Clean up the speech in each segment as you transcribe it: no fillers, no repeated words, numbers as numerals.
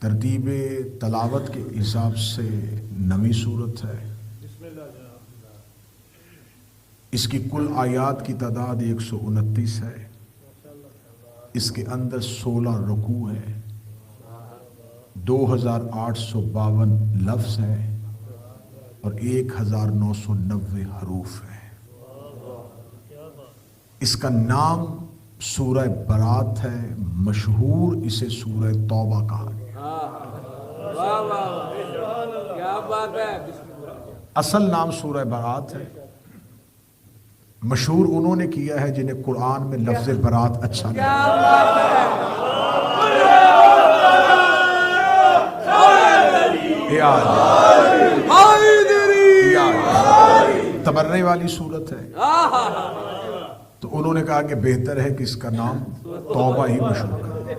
ترتیب تلاوت کے حساب سے نویں صورت ہے۔ اس کی کل آیات کی تعداد 129 ہے۔ اس کے اندر 16 رکوع ہے، 2852 لفظ ہیں اور 1990 حروف ہیں۔ اس کا نام سورہ برات ہے، مشہور اسے سورہ توبہ کہا گیا۔ اصل نام سورہ برات ہے، مشہور انہوں نے کیا ہے جنہیں قرآن میں لفظ برات اچھا لگا۔ تبرنے والی صورت ہے، تو انہوں نے کہا کہ بہتر ہے کہ اس کا نام توبہ ہی مشہور کرے۔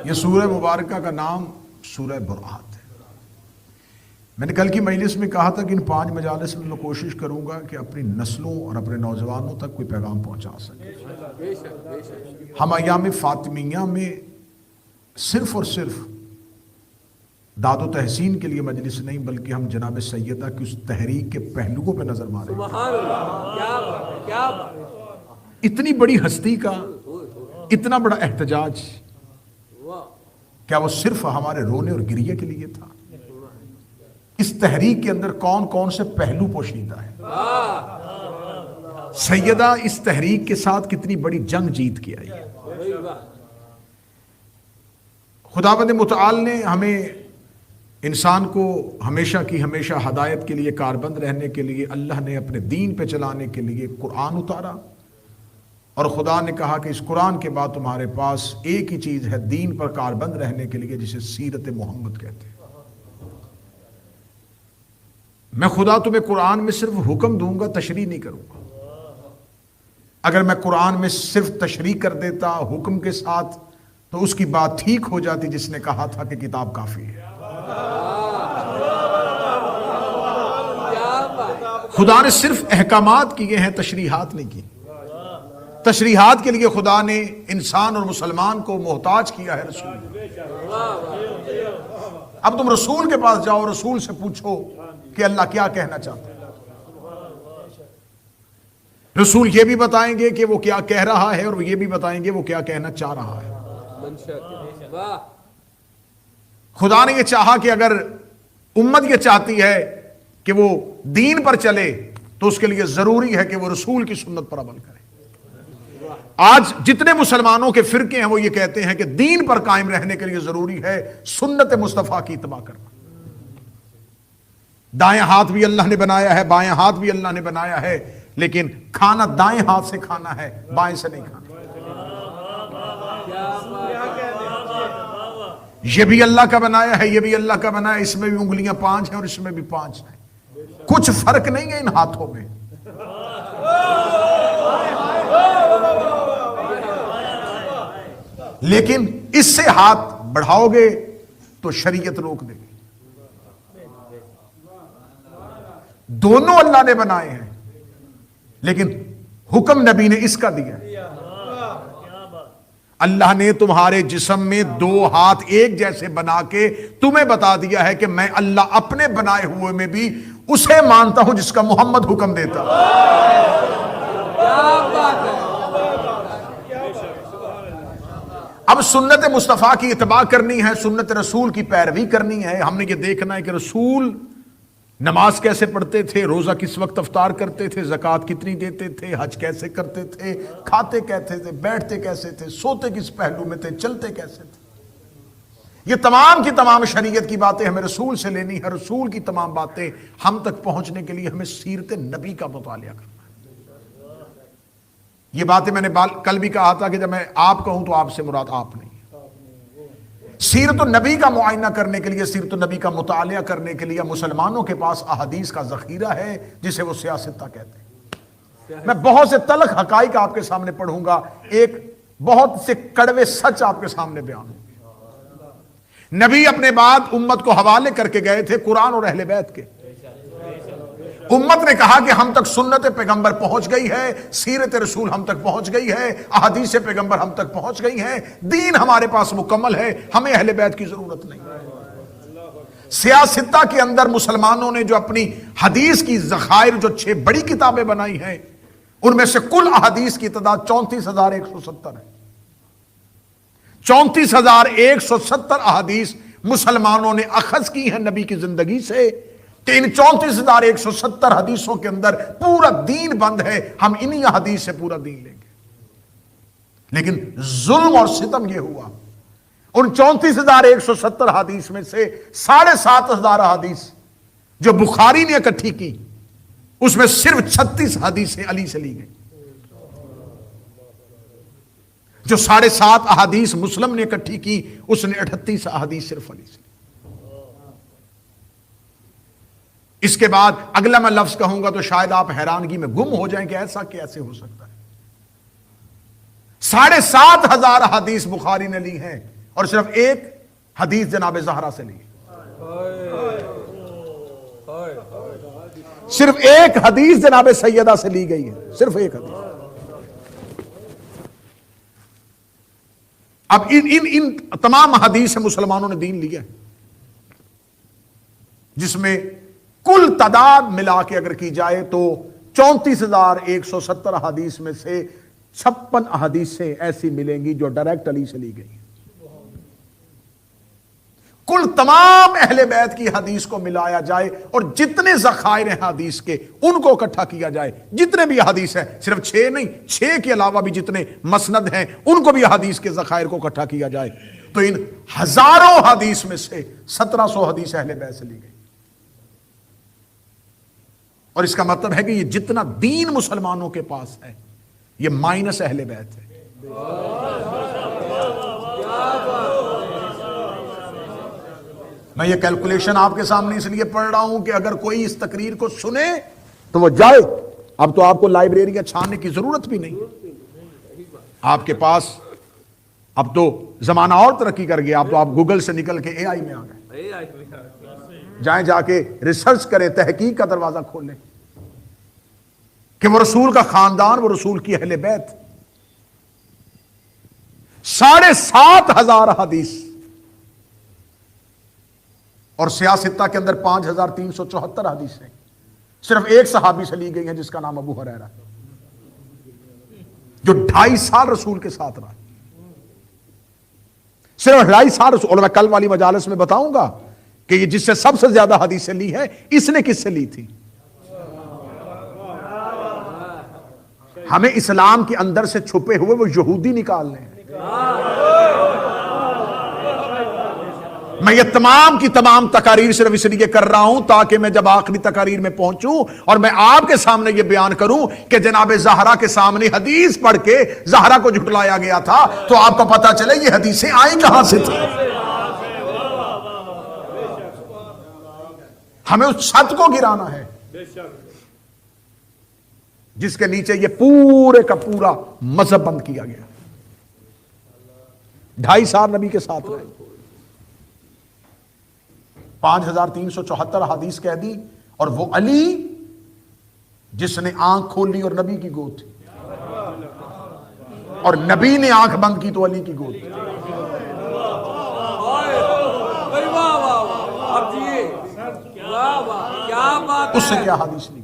یہ سورہ مبارکہ کا نام سورہ برات ہے۔ میں نے کل کی مجلس میں کہا تھا کہ ان 5 مجالس میں کوشش کروں گا کہ اپنی نسلوں اور اپنے نوجوانوں تک کوئی پیغام پہنچا سکے۔ ہم ایام فاطمیہ میں صرف اور صرف داد و تحسین کے لیے مجلس نہیں، بلکہ ہم جناب سیدہ کی اس تحریک کے پہلوؤں پہ نظر ماریں۔ اتنی بڑی ہستی کا اتنا بڑا احتجاج، کیا وہ صرف ہمارے رونے اور گریے کے لیے تھا؟ اس تحریک کے اندر کون کون سے پہلو پوشیدہ ہیں؟ سیدہ اس تحریک کے ساتھ کتنی بڑی جنگ جیت کے آئی ہے۔ خداوند متعال نے ہمیں انسان کو ہمیشہ کی ہمیشہ ہدایت کے لیے کاربند رہنے کے لیے اللہ نے اپنے دین پہ چلانے کے لیے قرآن اتارا، اور خدا نے کہا کہ اس قرآن کے بعد تمہارے پاس ایک ہی چیز ہے دین پر کاربند رہنے کے لیے، جسے سیرت محمد کہتے ہیں۔ میں خدا تمہیں قرآن میں صرف حکم دوں گا، تشریح نہیں کروں گا۔ اگر میں قرآن میں صرف تشریح کر دیتا حکم کے ساتھ تو اس کی بات ٹھیک ہو جاتی جس نے کہا تھا کہ کتاب کافی ہے۔ خدا نے صرف احکامات کیے ہیں، تشریحات نہیں کی۔ تشریحات کے لیے خدا نے انسان اور مسلمان کو محتاج کیا ہے رسول۔ اب تم رسول کے پاس جاؤ، رسول سے پوچھو کہ اللہ کیا کہنا چاہتا ہے۔ رسول یہ بھی بتائیں گے کہ وہ کیا کہہ رہا ہے، اور وہ یہ بھی بتائیں گے وہ کیا کہنا چاہ رہا ہے۔ خدا نے یہ چاہا کہ اگر امت یہ چاہتی ہے کہ وہ دین پر چلے تو اس کے لیے ضروری ہے کہ وہ رسول کی سنت پر عمل کرے۔ آج جتنے مسلمانوں کے فرقے ہیں وہ یہ کہتے ہیں کہ دین پر قائم رہنے کے لیے ضروری ہے سنت مصطفیٰ کی اتباع کرنا۔ دائیں ہاتھ بھی اللہ نے بنایا ہے، بائیں ہاتھ بھی اللہ نے بنایا ہے، لیکن کھانا دائیں ہاتھ سے کھانا ہے، بائیں سے نہیں کھانا۔ یہ بھی اللہ کا بنایا ہے، یہ بھی اللہ کا بنایا ہے، اس میں بھی انگلیاں 5 ہیں اور اس میں بھی 5 ہیں، کچھ فرق نہیں ہے ان ہاتھوں میں۔ لیکن اس سے ہاتھ بڑھاؤ گے تو شریعت روک دے گی۔ دونوں اللہ نے بنائے ہیں، لیکن حکم نبی نے اس کا دیا ہے۔ اللہ نے تمہارے جسم میں 2 ہاتھ ایک جیسے بنا کے تمہیں بتا دیا ہے کہ میں اللہ اپنے بنائے ہوئے میں بھی اسے مانتا ہوں جس کا محمد حکم دیتا۔ اب سنت مصطفیٰ کی اتباع کرنی ہے، سنت رسول کی پیروی کرنی ہے۔ ہم نے یہ دیکھنا ہے کہ رسول نماز کیسے پڑھتے تھے، روزہ کس وقت افطار کرتے تھے، زکوٰۃ کتنی دیتے تھے، حج کیسے کرتے تھے، کھاتے کیسے تھے، بیٹھتے کیسے تھے، سوتے کس پہلو میں تھے، چلتے کیسے تھے۔ یہ تمام کی تمام شریعت کی باتیں ہمیں رسول سے لینی ہے۔ رسول کی تمام باتیں ہم تک پہنچنے کے لیے ہمیں سیرت نبی کا مطالعہ کرنا ہے۔ یہ باتیں میں نے کل بھی کہا تھا کہ جب میں آپ کہوں تو آپ سے مراد آپ نہیں، سیرت النبی کا معائنہ کرنے کے لیے، سیرت النبی کا مطالعہ کرنے کے لیے مسلمانوں کے پاس احادیث کا ذخیرہ ہے جسے وہ سیاستہ کہتے ہیں۔ میں بہت سے تلخ حقائق آپ کے سامنے پڑھوں گا، ایک بہت سے کڑوے سچ آپ کے سامنے بیان ہوں گے۔ نبی اپنے بعد امت کو حوالے کر کے گئے تھے قرآن اور اہل بیت کے، امت نے کہا کہ ہم تک سنت پیغمبر پہنچ گئی ہے، سیرت رسول ہم تک پہنچ گئی ہے، احادیث پیغمبر ہم تک پہنچ گئی ہیں، دین ہمارے پاس مکمل ہے، ہمیں اہل بیت کی ضرورت نہیں۔ سیاستہ کے اندر مسلمانوں نے جو اپنی حدیث کی ذخائر جو 6 بڑی کتابیں بنائی ہیں، ان میں سے کل احادیث کی تعداد 34,170 ہے۔ 34,170 احادیث مسلمانوں نے اخذ کی ہیں نبی کی زندگی سے، کہ ان 34,170 حدیثوں کے اندر پورا دین بند ہے، ہم انہی حدیث سے پورا دین لیں گے۔ لیکن ظلم اور ستم یہ ہوا، ان 34,170 حدیث میں سے 7,500 حدیث جو بخاری نے اکٹھی کی، اس میں صرف 36 حدیثیں علی سے لی گئی۔ جو 7.5 احادیث مسلم نے اکٹھی کی، اس نے 38 احادیث صرف علی سے لی۔ اس کے بعد اگلا میں لفظ کہوں گا تو شاید آپ حیرانگی میں گم ہو جائیں کہ ایسا کیسے ہو سکتا ہے۔ 7,500 حدیث بخاری نے لی ہیں اور صرف ایک حدیث جناب زہرا سے لی، صرف ایک حدیث جناب سیدہ سے لی گئی ہے، صرف ایک حدیث۔ اب ان تمام حدیث سے مسلمانوں نے دین لیا، جس میں کل تعداد ملا کے اگر کی جائے تو 34,170 احادیث میں سے 56 احادیثیں ایسی ملیں گی جو ڈائریکٹ علی سے لی گئی ہیں۔ کل تمام اہل بیت کی حدیث کو ملایا جائے اور جتنے ذخائر ہیں حدیث کے ان کو اکٹھا کیا جائے، جتنے بھی حدیث ہیں، صرف 6 نہیں، 6 کے علاوہ بھی جتنے مسند ہیں ان کو بھی حدیث کے ذخائر کو اکٹھا کیا جائے، تو ان ہزاروں حدیث میں سے 1700 حدیث اہل بیت سے لی گئی۔ اور اس کا مطلب ہے کہ یہ جتنا دین مسلمانوں کے پاس ہے یہ مائنس اہل بیت ہے۔ میں یہ کیلکولیشن آپ کے سامنے اس لیے پڑھ رہا ہوں کہ اگر کوئی اس تقریر کو سنے تو وہ جائے۔ اب تو آپ کو لائبریریاں چھاننے کی ضرورت بھی نہیں، آپ کے پاس اب تو زمانہ اور ترقی کر گیا، اب تو آپ گوگل سے نکل کے اے آئی میں آ گئے، جائیں جا کے ریسرچ کریں، تحقیق کا دروازہ کھولیں کہ وہ رسول کا خاندان، وہ رسول کی اہل بیت۔ 7,500 حدیث اور سیاستہ کے اندر 5,374 حدیثیں صرف ایک صحابی سے لی گئی ہیں جس کا نام ابو ہریرہ، جو 2.5 سال رسول کے ساتھ رہا، صرف 2.5 سال رسول۔ اور میں کل والی مجالس میں بتاؤں گا کہ یہ جس سے سب سے زیادہ حدیثیں لی ہے اس نے کس سے لی تھی۔ ہمیں اسلام کے اندر سے چھپے ہوئے وہ یہودی نکالنے ہیں۔ میں یہ تمام کی تمام تقاریر صرف اس لیے کر رہا ہوں تاکہ میں جب آخری تقاریر میں پہنچوں اور میں آپ کے سامنے یہ بیان کروں کہ جناب زہرا کے سامنے حدیث پڑھ کے زہرا کو جھٹلایا گیا تھا، تو آپ کو پتا چلے یہ حدیثیں آئیں کہاں سے تھی۔ ہمیں اس چھت کو گرانا ہے جس کے نیچے یہ پورے کا پورا مذہب بند کیا گیا۔ 2.5 سال نبی کے ساتھ رہے، 5,374 حدیث کہہ دی، اور وہ علی جس نے آنکھ کھولی اور نبی کی گود تھی، اور نبی نے آنکھ بند کی تو علی کی گود تھی۔ اس سے کیا حدیث لی؟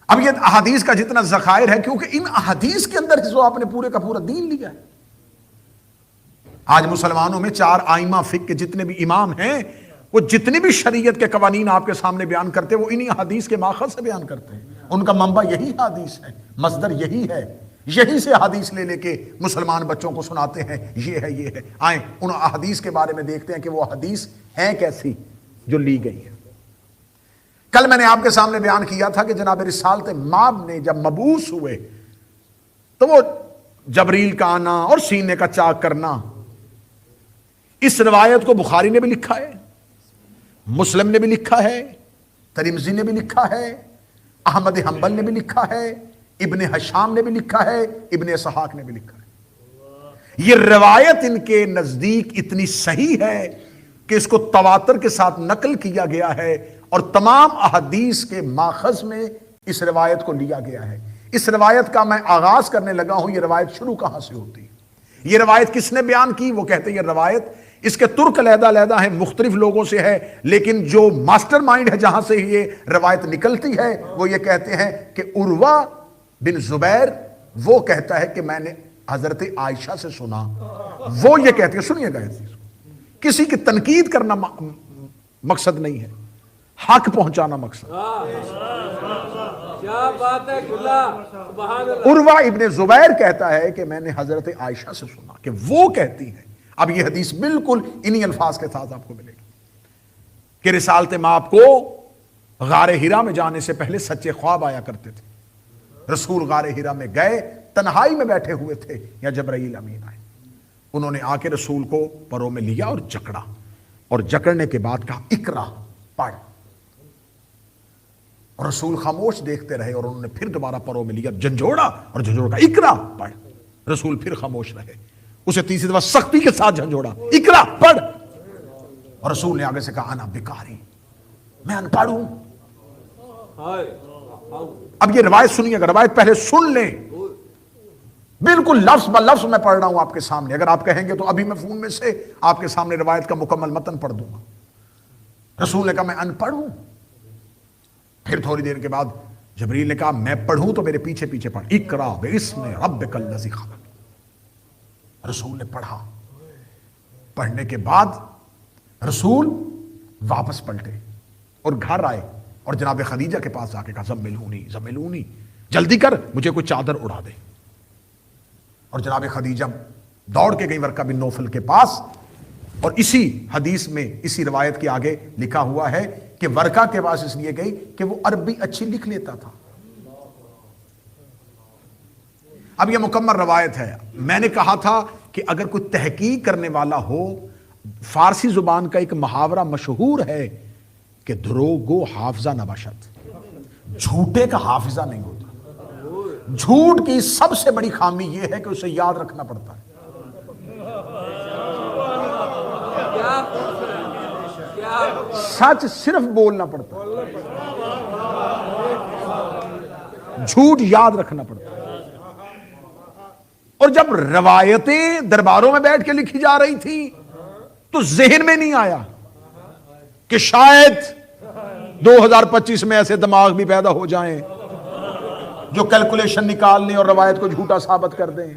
اب یہ احادیث کا جتنا ذخائر ہے، کیونکہ ان احادیث کے اندر جو آپ نے پورے کا پورا دین لیا ہے۔ آج مسلمانوں میں 4 آئمہ فقہ کے جتنے بھی امام ہیں، وہ جتنے بھی شریعت کے قوانین آپ کے سامنے بیان کرتے ہیں وہ انہی حدیث کے ماخذ سے بیان کرتے ہیں۔ ان کا منبع یہی حدیث ہے، مصدر یہی ہے، یہی سے حدیث لے لے کے مسلمان بچوں کو سناتے ہیں یہ ہے یہ ہے۔ آئیں ان احادیث کے بارے میں دیکھتے ہیں کہ وہ حدیث ہیں کیسی جو لی گئی ہے۔ کل میں نے آپ کے سامنے بیان کیا تھا کہ جناب رسالت مآب نے جب مبعوث ہوئے تو وہ جبریل کا آنا اور سینے کا چاک کرنا، اس روایت کو بخاری نے بھی لکھا ہے، مسلم نے بھی لکھا ہے، ترمذی نے بھی لکھا ہے، احمد حنبل نے بھی لکھا ہے، ابن حشام نے بھی لکھا ہے، ابن اسحاق نے بھی لکھا ہے۔ یہ روایت ان کے نزدیک اتنی صحیح ہے کہ اس کو تواتر کے ساتھ نقل کیا گیا ہے، اور تمام احادیث کے ماخذ میں اس روایت کو لیا گیا ہے۔ اس روایت کا میں آغاز کرنے لگا ہوں، یہ روایت شروع کہاں سے ہوتی ہے؟ یہ روایت کس نے بیان کی؟ وہ کہتے ہیں یہ روایت، اس کے ترک علیحدہ علیحدہ ہیں، مختلف لوگوں سے ہے، لیکن جو ماسٹر مائنڈ ہے جہاں سے یہ روایت نکلتی ہے وہ یہ کہتے ہیں کہ عروہ بن زبیر وہ کہتا ہے کہ میں نے حضرت عائشہ سے سنا۔ وہ یہ کہتے ہیں، سنیے گا، کسی کی تنقید کرنا مقصد نہیں ہے، حق پہنچانا مقصد۔ کیا بات ہے سبحان اللہ۔ عروہ ابن زبیر کہتا ہے کہ میں نے حضرت عائشہ سے سنا کہ وہ کہتی ہے۔ اب یہ حدیث بالکل انہی الفاظ کے ساتھ آپ کو ملے گی کہ رسالت مآب کو غار ہرا میں جانے سے پہلے سچے خواب آیا کرتے تھے۔ رسول غار ہرا میں گئے، تنہائی میں بیٹھے ہوئے تھے، یا جبرائیل امین آئے، انہوں نے آ کے رسول کو پروں میں لیا اور جکڑا، اور جکڑنے کے بعد کہا اقرا، پڑھ۔ اور رسول خاموش دیکھتے رہے، اور انہوں نے پھر دوبارہ پروں میں لیا، جھنجھوڑا اور جھنجھوڑا، اقرا، پڑھ۔ رسول پھر خاموش رہے، اسے تیسری دفعہ سختی کے ساتھ جھنجھوڑا، اقرا، پڑھ۔ اور رسول نے آگے سے کہا انا بکاری، میں ان پڑھ ہوں۔ اب یہ روایت سنیے گا، روایت پہلے سن لیں، بالکل لفظ ب لفظ میں پڑھ رہا ہوں آپ کے سامنے۔ اگر آپ کہیں گے تو ابھی میں فون میں سے آپ کے سامنے روایت کا مکمل متن پڑھ دوں گا۔ رسول نے کہا میں ان پڑھ ہوں۔ پھر تھوڑی دیر کے بعد جبریل نے کہا میں پڑھوں تو میرے پیچھے پیچھے پڑھ، اقرا باسم ربک الذی خلق۔ رسول نے پڑھا، پڑھنے کے بعد رسول واپس پلٹے اور گھر آئے، اور جناب خدیجہ کے پاس آ کے کہا زملونی زملونی، جلدی کر مجھے کوئی چادر اڑا دے۔ اور جناب خدیجہ دوڑ کے گئی ورقہ بن نوفل کے پاس، اور اسی حدیث میں اسی روایت کے آگے لکھا ہوا ہے کہ ورقہ کے پاس اس لیے گئی کہ وہ عربی اچھی لکھ لیتا تھا۔ اب یہ مکمل روایت ہے۔ میں نے کہا تھا کہ اگر کوئی تحقیق کرنے والا ہو، فارسی زبان کا ایک محاورہ مشہور ہے کہ دروغگو حافظہ نباشت، جھوٹے کا حافظہ نہیں ہوتا۔ جھوٹ کی سب سے بڑی خامی یہ ہے کہ اسے یاد رکھنا پڑتا ہے۔ سچ صرف بولنا پڑتا ہے، جھوٹ یاد رکھنا پڑتا ہے۔ اور جب روایتیں درباروں میں بیٹھ کے لکھی جا رہی تھی تو ذہن میں نہیں آیا کہ شاید 2025 میں ایسے دماغ بھی پیدا ہو جائیں جو کیلکولیشن نکال لیں اور روایت کو جھوٹا ثابت کر دیں۔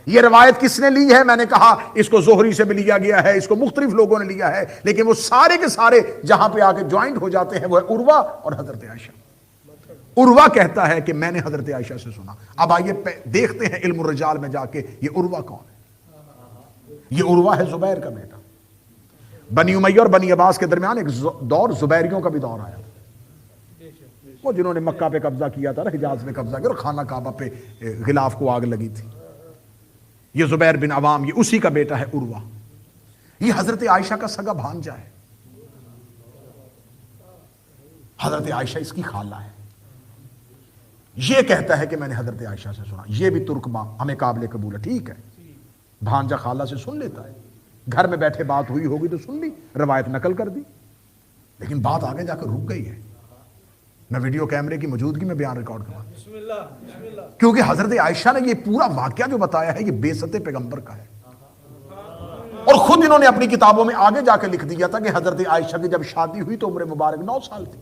یہ روایت کس نے لی ہے؟ میں نے کہا اس کو زہری سے بھی لیا گیا ہے، اس کو مختلف لوگوں نے لیا ہے، لیکن وہ سارے کے سارے جہاں پہ آ کے جوائنٹ ہو جاتے ہیں وہ ہے عروہ اور حضرت عائشہ۔ عروہ کہتا ہے کہ میں نے حضرت عائشہ سے سنا۔ اب آئیے دیکھتے ہیں علم الرجال میں جا کے یہ عروہ کون ہے۔ یہ عروہ ہے زبیر کا بیٹا۔ بنی امیہ اور بنی عباس کے درمیان ایک دور زبیریوں کا بھی دور آیا، وہ جنہوں نے مکہ پہ قبضہ کیا تھا، حجاز میں قبضہ کیا اور خانہ کعبہ پہ غلاف کو آگ لگی تھی۔ یہ زبیر بن عوام، یہ اسی کا بیٹا ہے عروہ۔ یہ حضرت عائشہ کا سگا بھانجا ہے، حضرت عائشہ اس کی خالہ ہے۔ یہ کہتا ہے کہ میں نے حضرت عائشہ سے سنا۔ یہ بھی ترک ماں ہمیں قابل قبول ہے، ٹھیک ہے، بھانجا خالہ سے سن لیتا ہے، گھر میں بیٹھے بات ہوئی ہوگی تو سن لی، روایت نقل کر دی، لیکن بات آگے جا کر رک گئی ہے۔ میں ویڈیو کیمرے کی موجودگی میں بیان ریکارڈ کروں، کیونکہ حضرت عائشہ نے یہ پورا واقعہ جو بتایا ہے یہ بعثت پیغمبر کا ہے، اور خود انہوں نے اپنی کتابوں میں آگے جا کے لکھ دیا تھا کہ حضرت عائشہ کی جب شادی ہوئی تو عمر مبارک 9 سال تھی۔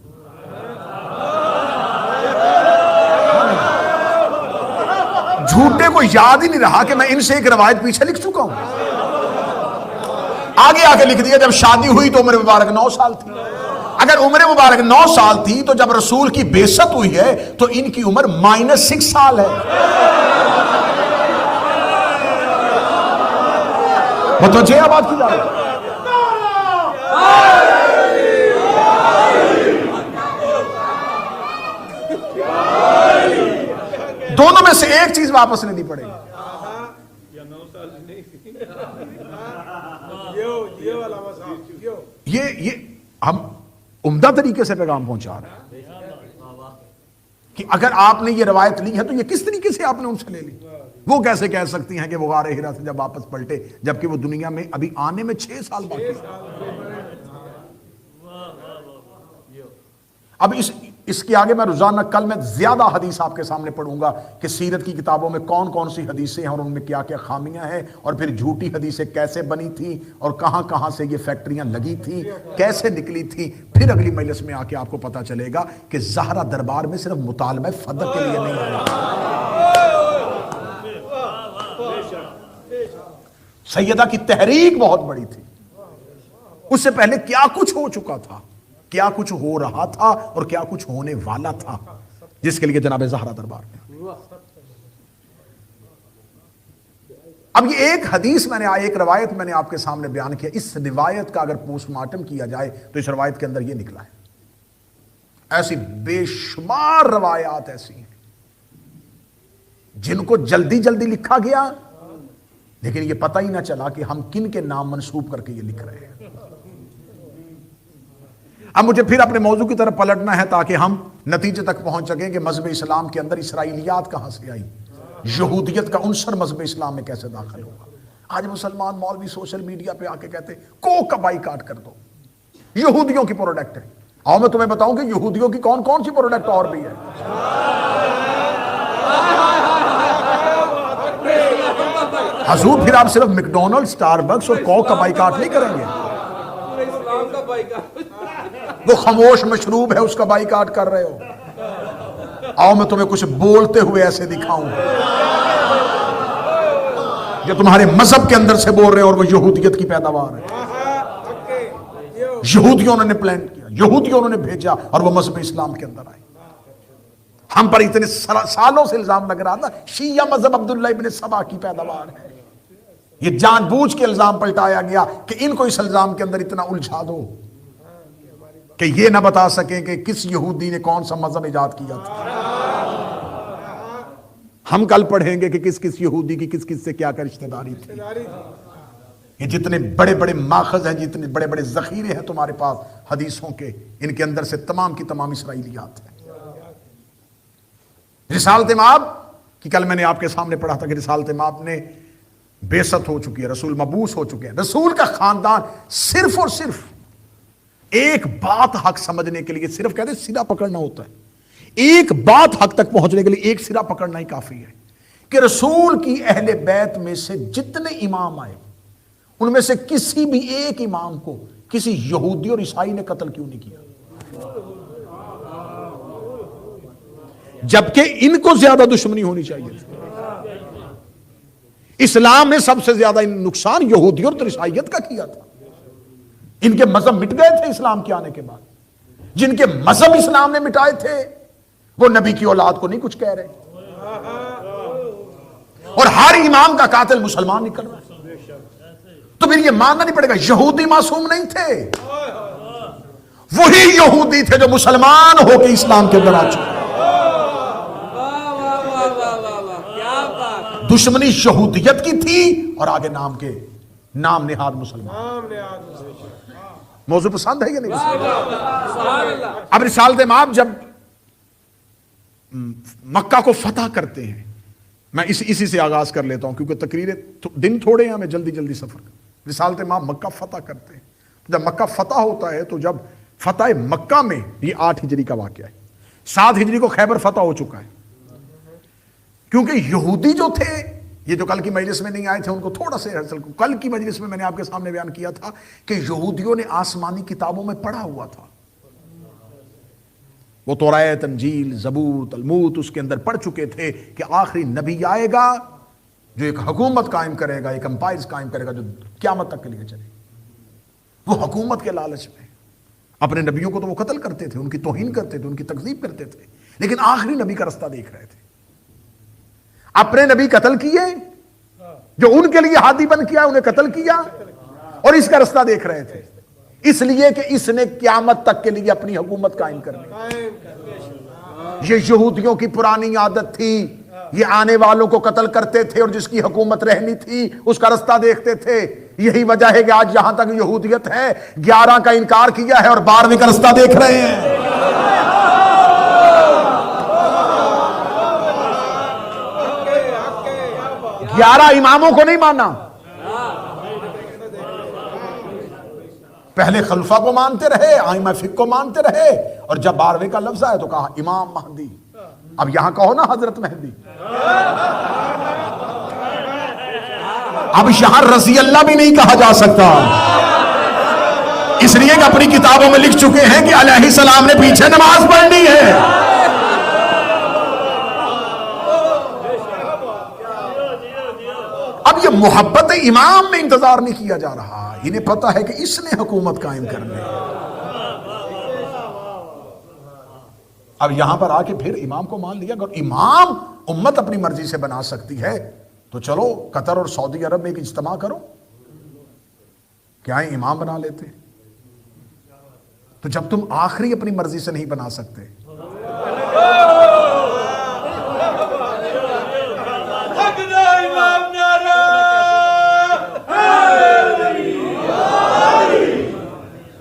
جھوٹے کو یاد ہی نہیں رہا کہ میں ان سے ایک روایت پیچھے لکھ چکا ہوں، آگے آگے لکھ دیا جب شادی ہوئی تو عمر مبارک 9 سال تھی۔ اگر عمر مبارک 9 سال تھی تو جب رسول کی بعثت ہوئی ہے تو ان کی عمر -6 سال ہے۔ متوجہ بات کی جا رہی ہے؟ دونوں میں سے ایک چیز واپس لینی پڑے گی۔ یہ ہم عمدہ طریقے سے پیغام پہنچا رہے ہیں کہ اگر آپ نے یہ روایت لی ہے تو یہ کس طریقے سے آپ نے ان سے لے لی؟ وہ کیسے کہہ سکتی ہیں کہ وہ غار ہرا سے جب واپس پلٹے جبکہ وہ دنیا میں ابھی آنے میں 6 سال باقی ہے؟ اب اس کے آگے میں روزانہ کل میں زیادہ حدیث آپ کے سامنے پڑھوں گا کہ سیرت کی کتابوں میں کون کون سی حدیثیں ہیں اور ان میں کیا کیا خامیاں ہیں، اور پھر جھوٹی حدیثیں کیسے بنی تھی اور کہاں کہاں سے یہ فیکٹریاں لگی تھی، کیسے نکلی تھی۔ پھر اگلی مجلس میں آ کے آپ کو پتا چلے گا کہ زہرا دربار میں صرف مطالبہ فدق کے لیے نہیں آیا، سیدہ کی تحریک بہت بڑی تھی، اس سے پہلے کیا کچھ ہو چکا تھا، کیا کچھ ہو رہا تھا اور کیا کچھ ہونے والا تھا، جس کے لیے جناب زہرا دربار میں۔ اب یہ ایک حدیث ایک روایت میں نے آپ کے سامنے بیان کیا، اس روایت کا اگر پوسٹ مارٹم کیا جائے تو اس روایت کے اندر یہ نکلا ہے۔ ایسی بے شمار روایات ایسی ہیں جن کو جلدی جلدی لکھا گیا، لیکن یہ پتہ ہی نہ چلا کہ ہم کن کے نام منسوب کر کے یہ لکھ رہے ہیں۔ اب مجھے پھر اپنے موضوع کی طرف پلٹنا ہے تاکہ ہم نتیجے تک پہنچ سکیں کہ مذہب اسلام کے اندر اسرائیلیات کہاں سے آئی، یہودیت کا عنصر مذہب اسلام میں کیسے داخل ہوا۔ آج مسلمان مولوی سوشل میڈیا پہ آ کے کہتے ہیں کو کا بائیکاٹ کر دو، یہودیوں کی پروڈکٹ ہے۔ آؤ میں تمہیں بتاؤں کہ یہودیوں کی کون کون سی پروڈکٹ اور بھی ہے۔ حضور پھر آپ صرف میکڈونلڈ، سٹار بکس اور کوک کا بائیکاٹ نہیں کریں گے، اسلام کا بائیکاٹ، وہ خاموش مشروب ہے اس کا بائیکاٹ کر رہے ہو۔ آؤ میں تمہیں کچھ بولتے ہوئے ایسے دکھاؤں جو تمہارے مذہب کے اندر سے بول رہے ہیں اور وہ یہودیت کی پیداوار ہے۔ یہودیوں نے پلان کیا، یہودیوں نے بھیجا اور وہ مذہب اسلام کے اندر آئے۔ ہم پر اتنے سالوں سے الزام لگ رہا تھا شیعہ مذہب عبداللہ ابن سبا کی پیداوار ہے، یہ جان بوجھ کے الزام پلٹایا گیا کہ ان کو اس الزام کے اندر اتنا الجھا دو کہ یہ نہ بتا سکیں کہ کس یہودی نے کون سا مذہب ایجاد کیا تھا۔ ہم کل پڑھیں گے کہ کس کس یہودی کی کس کس سے کیا کیا رشتہ داری تھی۔ یہ جتنے بڑے بڑے ماخذ ہیں، جتنے بڑے بڑے ذخیرے ہیں تمہارے پاس حدیثوں کے، ان کے اندر سے تمام کی تمام اسرائیلیات ہیں۔ رسالت مآب کی کل میں نے آپ کے سامنے پڑھا تھا کہ رسالت مآب نے بیست ہو چکی ہے، رسول مبعوث ہو چکے ہیں۔ رسول کا خاندان صرف اور صرف ایک بات حق سمجھنے کے لیے، صرف کہتے ہیں سرا پکڑنا ہوتا ہے، ایک بات حق تک پہنچنے کے لیے ایک سرا پکڑنا ہی کافی ہے کہ رسول کی اہل بیت میں سے جتنے امام آئے ان میں سے کسی بھی ایک امام کو کسی یہودی اور عیسائی نے قتل کیوں نہیں کیا، جبکہ ان کو زیادہ دشمنی ہونی چاہیے تھی۔ اسلام نے سب سے زیادہ نقصان یہودیت اور عیسائیت کا کیا تھا۔ ان کے مذہب مٹ گئے تھے اسلام کے آنے کے بعد، جن کے مذہب اسلام نے مٹائے تھے وہ نبی کی اولاد کو نہیں کچھ کہہ رہے، اور ہر امام کا قاتل مسلمان نکل رہا۔ تو پھر یہ ماننا نہیں پڑے گا یہودی معصوم نہیں تھے، وہی یہودی تھے جو مسلمان ہو کے اسلام کے اندر آ چکے۔ دشمنی یہودیت کی تھی اور آگے نام نہاد مسلمان۔ موضوع پسند ہے یا نہیں؟ اب رسالت مآب جب مکہ کو فتح کرتے ہیں، میں اسی سے آغاز کر لیتا ہوں کیونکہ تقریریں دن تھوڑے ہیں، ہمیں جلدی جلدی سفر کر۔ رسالت مآب مکہ فتح کرتے ہیں، جب مکہ فتح ہوتا ہے تو جب فتح مکہ میں، یہ 8 ہجری کا واقعہ ہے، 7 ہجری کو خیبر فتح ہو چکا ہے، کیونکہ یہودی جو تھے، یہ جو کل کی مجلس میں نہیں آئے تھے ان کو تھوڑا سے کل کی مجلس میں نے آپ کے سامنے بیان کیا تھا کہ یہودیوں نے آسمانی کتابوں میں پڑھا ہوا تھا، وہ توراۃ، انجیل، زبور، تلمود اس کے اندر پڑھ چکے تھے کہ آخری نبی آئے گا جو ایک حکومت قائم کرے گا، ایک امپائر قائم کرے گا جو قیامت تک کے لیے چلے گا۔ وہ حکومت کے لالچ میں اپنے نبیوں کو تو وہ قتل کرتے تھے، ان کی توہین کرتے تھے، ان کی تکذیب کرتے تھے، لیکن آخری نبی کا رستہ دیکھ رہے تھے۔ اپنے نبی قتل کیے، جو ان کے لیے ہادی بن کیا انہیں قتل کیا، اور اس کا رستہ دیکھ رہے تھے، اس لیے کہ اس نے قیامت تک کے لیے اپنی حکومت قائم کرنی۔ یہ یہودیوں کی پرانی عادت تھی، یہ آنے والوں کو قتل کرتے تھے اور جس کی حکومت رہنی تھی اس کا رستہ دیکھتے تھے۔ یہی وجہ ہے کہ آج یہاں تک یہودیت ہے، 11 کا انکار کیا ہے اور 12ویں کا رستہ دیکھ رہے ہیں۔ 11 اماموں کو نہیں مانا، پہلے خلفاء کو مانتے رہے، ائمہ فقہ کو مانتے رہے، اور جب 12ویں کا لفظ آیا تو کہا امام مہدی. اب یہاں کہو نا حضرت مہدی. اب یہاں رضی اللہ بھی نہیں کہا جا سکتا، اس لیے کہ اپنی کتابوں میں لکھ چکے ہیں کہ علیہ السلام نے پیچھے نماز پڑھنی ہے. اب یہ محبت امام میں انتظار نہیں کیا جا رہا، انہیں پتا ہے کہ اس نے حکومت قائم کرنی ہے. اب یہاں پر آ کے پھر امام کو مان لیا. اگر امام امت اپنی مرضی سے بنا سکتی ہے تو چلو قطر اور سعودی عرب میں ایک اجتماع کرو، کیا امام بنا لیتے. تو جب تم آخری اپنی مرضی سے نہیں بنا سکتے،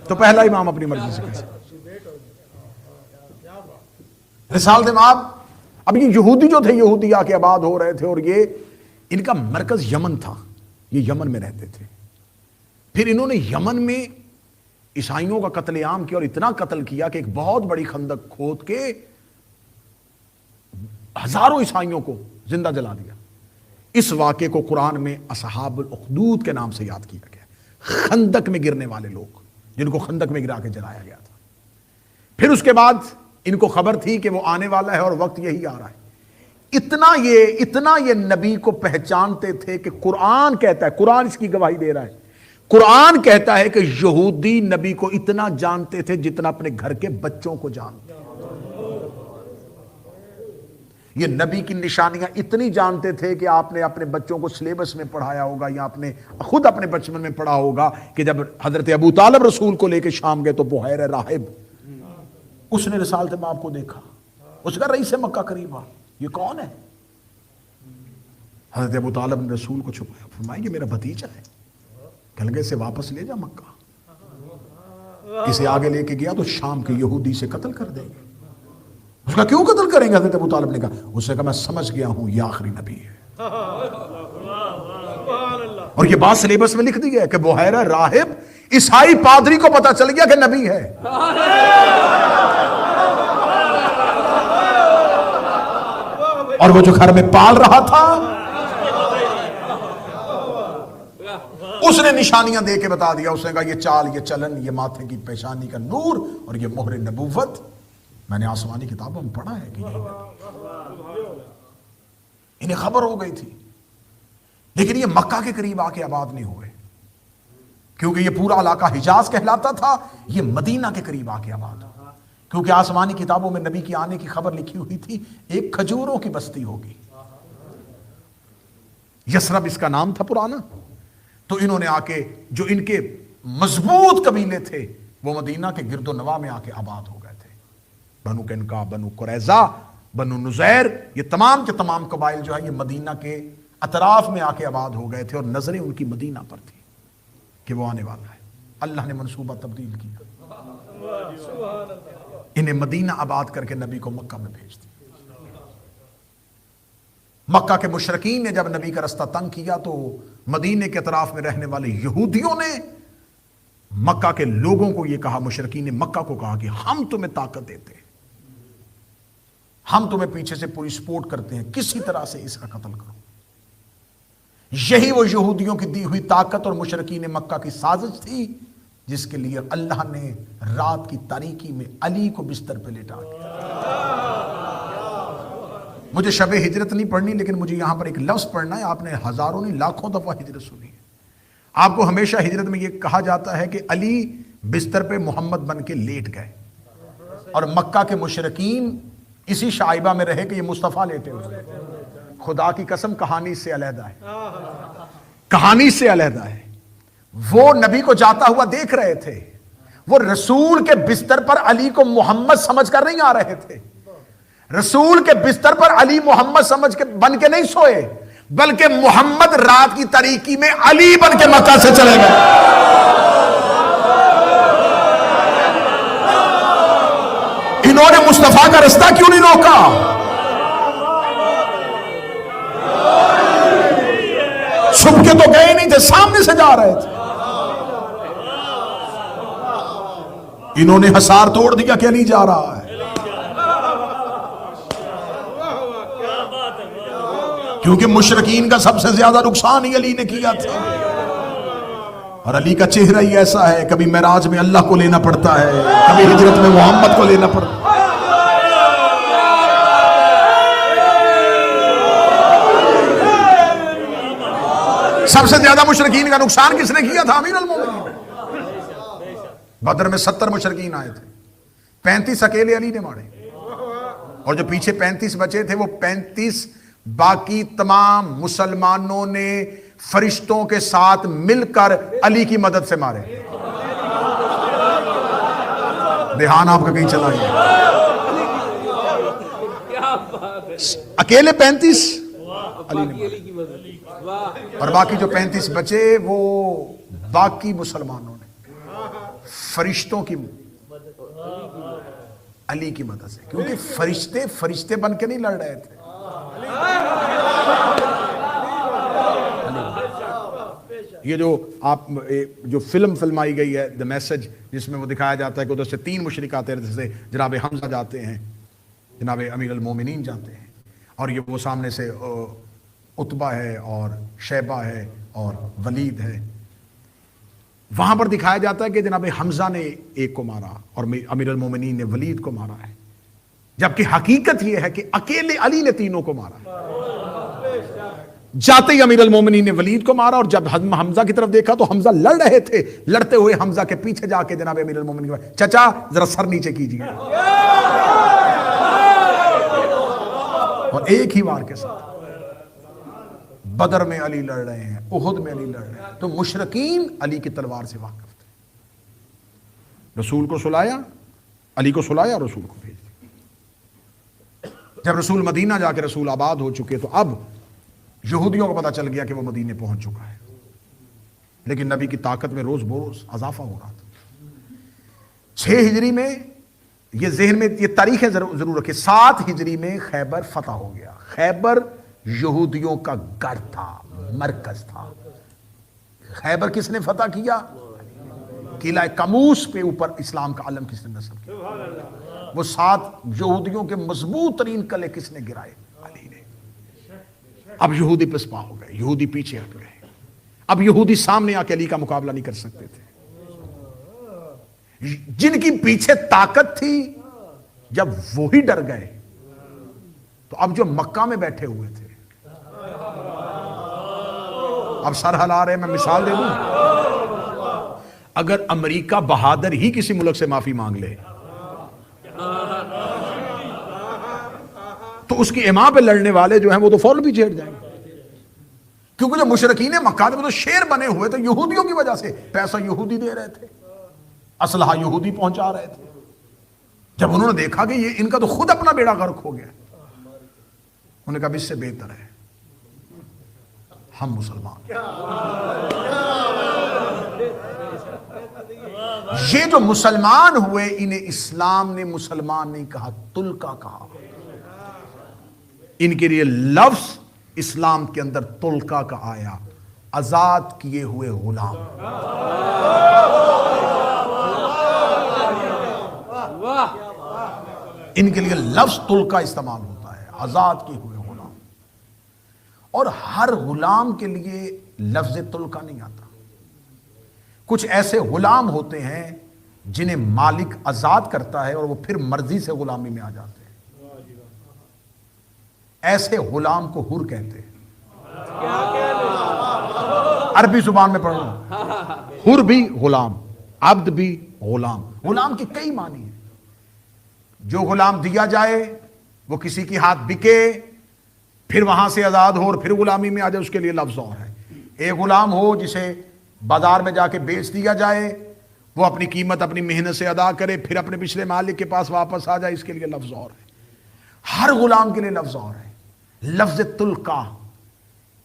تو پہلا امام اپنی مرضی سے کیسے. رسالت امام. اب یہ یہودی جو تھے، یہودی آ کے آباد ہو رہے تھے، اور یہ ان کا مرکز یمن تھا، یہ یمن میں رہتے تھے. پھر انہوں نے یمن میں عیسائیوں کا قتل عام کیا، اور اتنا قتل کیا کہ ایک بہت بڑی خندق کھود کے ہزاروں عیسائیوں کو زندہ جلا دیا. اس واقعے کو قرآن میں اصحاب الاخدود کے نام سے یاد کیا گیا، خندق میں گرنے والے لوگ جن کو خندق میں گرا کے جلایا گیا تھا. پھر اس کے بعد ان کو خبر تھی کہ وہ آنے والا ہے اور وقت یہی آ رہا ہے. اتنا یہ نبی کو پہچانتے تھے کہ قرآن کہتا ہے، قرآن اس کی گواہی دے رہا ہے، قرآن کہتا ہے کہ یہودی نبی کو اتنا جانتے تھے جتنا اپنے گھر کے بچوں کو جانتے. یہ نبی کی نشانیاں اتنی جانتے تھے کہ آپ نے اپنے بچوں کو سلیبس میں پڑھایا ہوگا یا آپ نے خود اپنے بچپن میں پڑھا ہوگا کہ جب حضرت ابو طالب رسول کو لے کے شام گئے تو بحیر راہب، اس نے رسالت امام کو دیکھا، اس کا رئیس مکہ قریب آ، یہ کون ہے؟ حضرت ابو طالب نے رسول کو چھپایا، فرمایا کہ میرا بھتیجا ہے. کہنے لگے اسے واپس لے جا مکہ، اسے آگے لے کے گیا تو شام کے یہودی سے قتل کر دیں گے. اس کا کیوں قتل کریں گے؟ حضرت ابو طالب نے کہا، اس نے کہا میں سمجھ گیا ہوں یہ آخری نبی ہے. اور یہ بات سلیبس میں لکھ دی ہے کہ بحیرہ راہب عیسائی پادری کو پتا چل گیا کہ نبی ہے. اور وہ جو گھر میں پال رہا تھا اس نے نشانیاں دے کے بتا دیا. اس نے کہا یہ چال، یہ چلن، یہ ماتھے کی پیشانی کا نور اور یہ مہر نبوت میں نے آسمانی کتابوں میں پڑھا ہے کہ انہیں خبر ہو گئی تھی. لیکن یہ مکہ کے قریب آ کے آباد نہیں ہوئے کیونکہ یہ پورا علاقہ حجاز کہلاتا تھا. یہ مدینہ کے قریب آ کے آباد ہوا کیونکہ آسمانی کتابوں میں نبی کی آنے کی خبر لکھی ہوئی تھی. ایک کھجوروں کی بستی ہوگی، یثرب اس کا نام تھا پرانا. تو انہوں نے آ کے جو ان کے مضبوط قبیلے تھے وہ مدینہ کے گرد و نواح میں آ کے آباد ہو گئے تھے. بنو قینقاع، بنو قریظہ، بنو نذیر، یہ تمام کے تمام قبائل جو ہے یہ مدینہ کے اطراف میں آ کے آباد ہو گئے تھے اور نظریں ان کی مدینہ پر تھی کہ وہ آنے والا ہے. اللہ نے منصوبہ تبدیل کیا، انہیں مدینہ آباد کر کے نبی کو مکہ میں بھیج دیا. مکہ کے مشرکین نے جب نبی کا رستہ تنگ کیا تو مدینے کے اطراف میں رہنے والے یہودیوں نے مکہ کے لوگوں کو یہ کہا، مشرکین نے مکہ کو کہا کہ ہم تمہیں طاقت دیتے ہیں، ہم تمہیں پیچھے سے پوری سپورٹ کرتے ہیں، کسی طرح سے اس کا قتل کرو. یہی وہ یہودیوں کی دی ہوئی طاقت اور مشرکین مکہ کی سازش تھی جس کے لیے اللہ نے رات کی تاریکی میں علی کو بستر پہ لیٹا دیا. مجھے شب ہجرت نہیں پڑھنی لیکن مجھے یہاں پر ایک لفظ پڑھنا ہے. آپ نے ہزاروں نہیں لاکھوں دفعہ ہجرت سنی ہے. آپ کو ہمیشہ ہجرت میں یہ کہا جاتا ہے کہ علی بستر پہ محمد بن کے لیٹ گئے اور مکہ کے مشرکین اسی شائبہ میں رہے کہ یہ مصطفیٰ لیٹے ہوئے. خدا کی قسم کہانی سے علیحدہ ہے، کہانی سے علیحدہ ہے. وہ نبی کو جاتا ہوا دیکھ رہے تھے، وہ رسول کے بستر پر علی کو محمد سمجھ کر نہیں آ رہے تھے. رسول کے بستر پر علی محمد سمجھ کے بن کے نہیں سوئے بلکہ محمد رات کی تاریکی میں علی بن کے مکہ سے چلے گئے. انہوں نے مصطفیٰ کا رستہ کیوں نہیں روکا؟ چھپ کے تو گئے نہیں تھے، سامنے سے جا رہے تھے. انہوں نے حصار توڑ دیا کہ علی جا رہا ہے، کیونکہ مشرکین کا سب سے زیادہ نقصان ہی علی نے کیا تھا. اور علی کا چہرہ ہی ایسا ہے، کبھی معراج میں اللہ کو لینا پڑتا ہے، کبھی ہجرت میں محمد کو لینا پڑتا ہے. سب سے زیادہ مشرکین کا نقصان کس نے کیا تھا؟ امیر المومنین. بدر میں 70 مشرکین آئے تھے، 35 اکیلے علی نے مارے، اور جو پیچھے 35 بچے تھے وہ 35 باقی تمام مسلمانوں نے فرشتوں کے ساتھ مل کر علی کی مدد سے مارے. دھیان آپ کا کہیں چلا گیا. اکیلے 35 علی نے مارے، اور باقی جو 35 بچے وہ باقی مسلمانوں نے فرشتوں کی علی کی مدد سے، کیونکہ فرشتے بن کے نہیں لڑ رہے تھے. یہ جو آپ جو فلمائی گئی ہے دی میسج، جس میں وہ دکھایا جاتا ہے کہ ادھر سے 3 مشرک آتے ہیں، جیسے جناب حمزہ جاتے ہیں، جناب امیر المومنین جاتے ہیں، اور یہ وہ سامنے سے عتبہ ہے اور شیبہ ہے اور ولید ہے. وہاں پر دکھایا جاتا ہے کہ جناب حمزہ نے ایک کو مارا اور امیر المومنین نے ولید کو مارا ہے، جبکہ حقیقت یہ ہے کہ اکیلے علی نے تینوں کو مارا. جاتے ہی امیر المومنین نے ولید کو مارا، اور جب حمزہ کی طرف دیکھا تو حمزہ لڑ رہے تھے، لڑتے ہوئے حمزہ کے پیچھے جا کے جناب امیر المومنین نے کہا چچا ذرا سر نیچے کیجیے، اور ایک ہی وار کے ساتھ بدر میں علی لڑ رہے ہیں، احد میں علی لڑ رہے ہیں. تو مشرکین علی کی تلوار سے واقف تھے. رسول کو سلایا، علی کو سلایا، رسول کو بھیج دیا. جب رسول مدینہ جا کے رسول آباد ہو چکے تو اب یہودیوں کو پتا چل گیا کہ وہ مدینے پہنچ چکا ہے، لیکن نبی کی طاقت میں روز بروز اضافہ ہو رہا تھا. 6 ہجری میں، یہ ذہن میں یہ تاریخیں ضرور رکھیں، 7 ہجری میں خیبر فتح ہو گیا. خیبر یہودیوں کا گڑھ تھا، مرکز تھا. خیبر کس نے فتح کیا؟ قلعہ کاموس پہ اوپر اسلام کا علم کس نے نصب کیا؟ وہ 7 یہودیوں کے مضبوط ترین قلعے کس نے گرائے؟ علی نے. اب یہودی پسپا ہو گئے، یہودی پیچھے ہٹ گئے. اب یہودی سامنے آ کے علی کا مقابلہ نہیں کر سکتے تھے. جن کی پیچھے طاقت تھی، جب وہی ڈر گئے تو اب جو مکہ میں بیٹھے ہوئے تھے اب سر ہلا رہے. میں مثال دے دوں، اگر امریکہ بہادر ہی کسی ملک سے معافی مانگ لے تو اس کی اماں پہ لڑنے والے جو ہیں وہ تو فوراً بھی جھیڑ جائیں گے، کیونکہ جو مشرکین مکہ میں تو شیر بنے ہوئے تھے یہودیوں کی وجہ سے. پیسہ یہودی دے رہے تھے، اسلحہ یہودی پہنچا رہے تھے. جب انہوں نے دیکھا کہ یہ ان کا تو خود اپنا بیڑا غرق ہو گیا، انہوں نے کہا اس سے بہتر ہے ہم مسلمان. یہ جو مسلمان ہوئے انہیں اسلام نے مسلمان نہیں کہا، تلکا کہا. ان کے لیے لفظ اسلام کے اندر تلکا کا آیا، آزاد کیے ہوئے غلام. ان کے لیے لفظ تلکا استعمال ہوتا ہے، آزاد کیے ہوئے غلام. اور ہر غلام کے لیے لفظ تلکا نہیں آتا. کچھ ایسے غلام ہوتے ہیں جنہیں مالک آزاد کرتا ہے اور وہ پھر مرضی سے غلامی میں آ جاتے ہیں. ایسے غلام کو حر کہتے ہیں. عربی زبان میں پڑھنا، حر بھی غلام، عبد بھی غلام. غلام کے کئی معنی ہیں. جو غلام دیا جائے وہ کسی کی ہاتھ بکے پھر وہاں سے آزاد ہو اور پھر غلامی میں آ جائے، اس کے لیے لفظ اور ہے. ایک غلام ہو جسے بازار میں جا کے بیچ دیا جائے، وہ اپنی قیمت اپنی محنت سے ادا کرے پھر اپنے پچھلے مالک کے پاس واپس آ جائے، اس کے لیے لفظ اور ہے. ہر غلام کے لیے لفظ اور ہے. لفظ تلکا،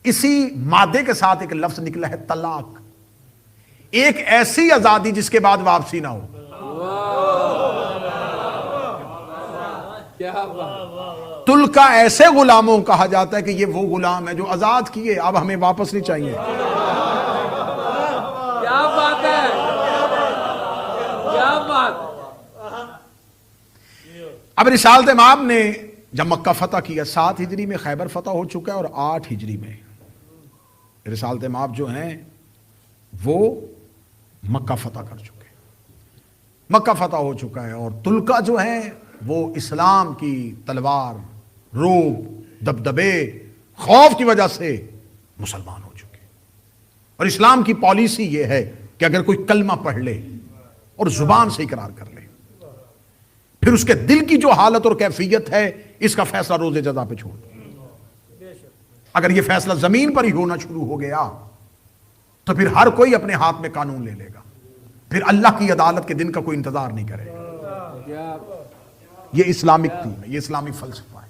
اسی مادے کے ساتھ ایک لفظ نکلا ہے طلاق. ایک ایسی آزادی جس کے بعد واپسی نہ ہو. تلکا ایسے غلاموں کہا جاتا ہے کہ یہ وہ غلام ہے جو آزاد کیے، اب ہمیں واپس نہیں چاہیے. کیا بات ہے، کیا بات. اب رسالت مآب نے جب مکہ فتح کیا 7 ہجری میں خیبر فتح ہو چکا ہے اور 8 ہجری میں رسالت مآب جو ہیں وہ مکہ فتح کر چکے ہیں. مکہ فتح ہو چکا ہے اور تلکا جو ہیں وہ اسلام کی تلوار، روب، دبدبے، خوف کی وجہ سے مسلمان ہو چکے ہیں. اور اسلام کی پالیسی یہ ہے کہ اگر کوئی کلمہ پڑھ لے اور زبان سے اقرار کر لے، پھر اس کے دل کی جو حالت اور کیفیت ہے اس کا فیصلہ روز جزا پہ چھوڑ دو. اگر یہ فیصلہ زمین پر ہی ہونا شروع ہو گیا تو پھر ہر کوئی اپنے ہاتھ میں قانون لے لے گا، پھر اللہ کی عدالت کے دن کا کوئی انتظار نہیں کرے گا. یہ اسلامک دین ہے، یہ اسلامی فلسفہ ہے.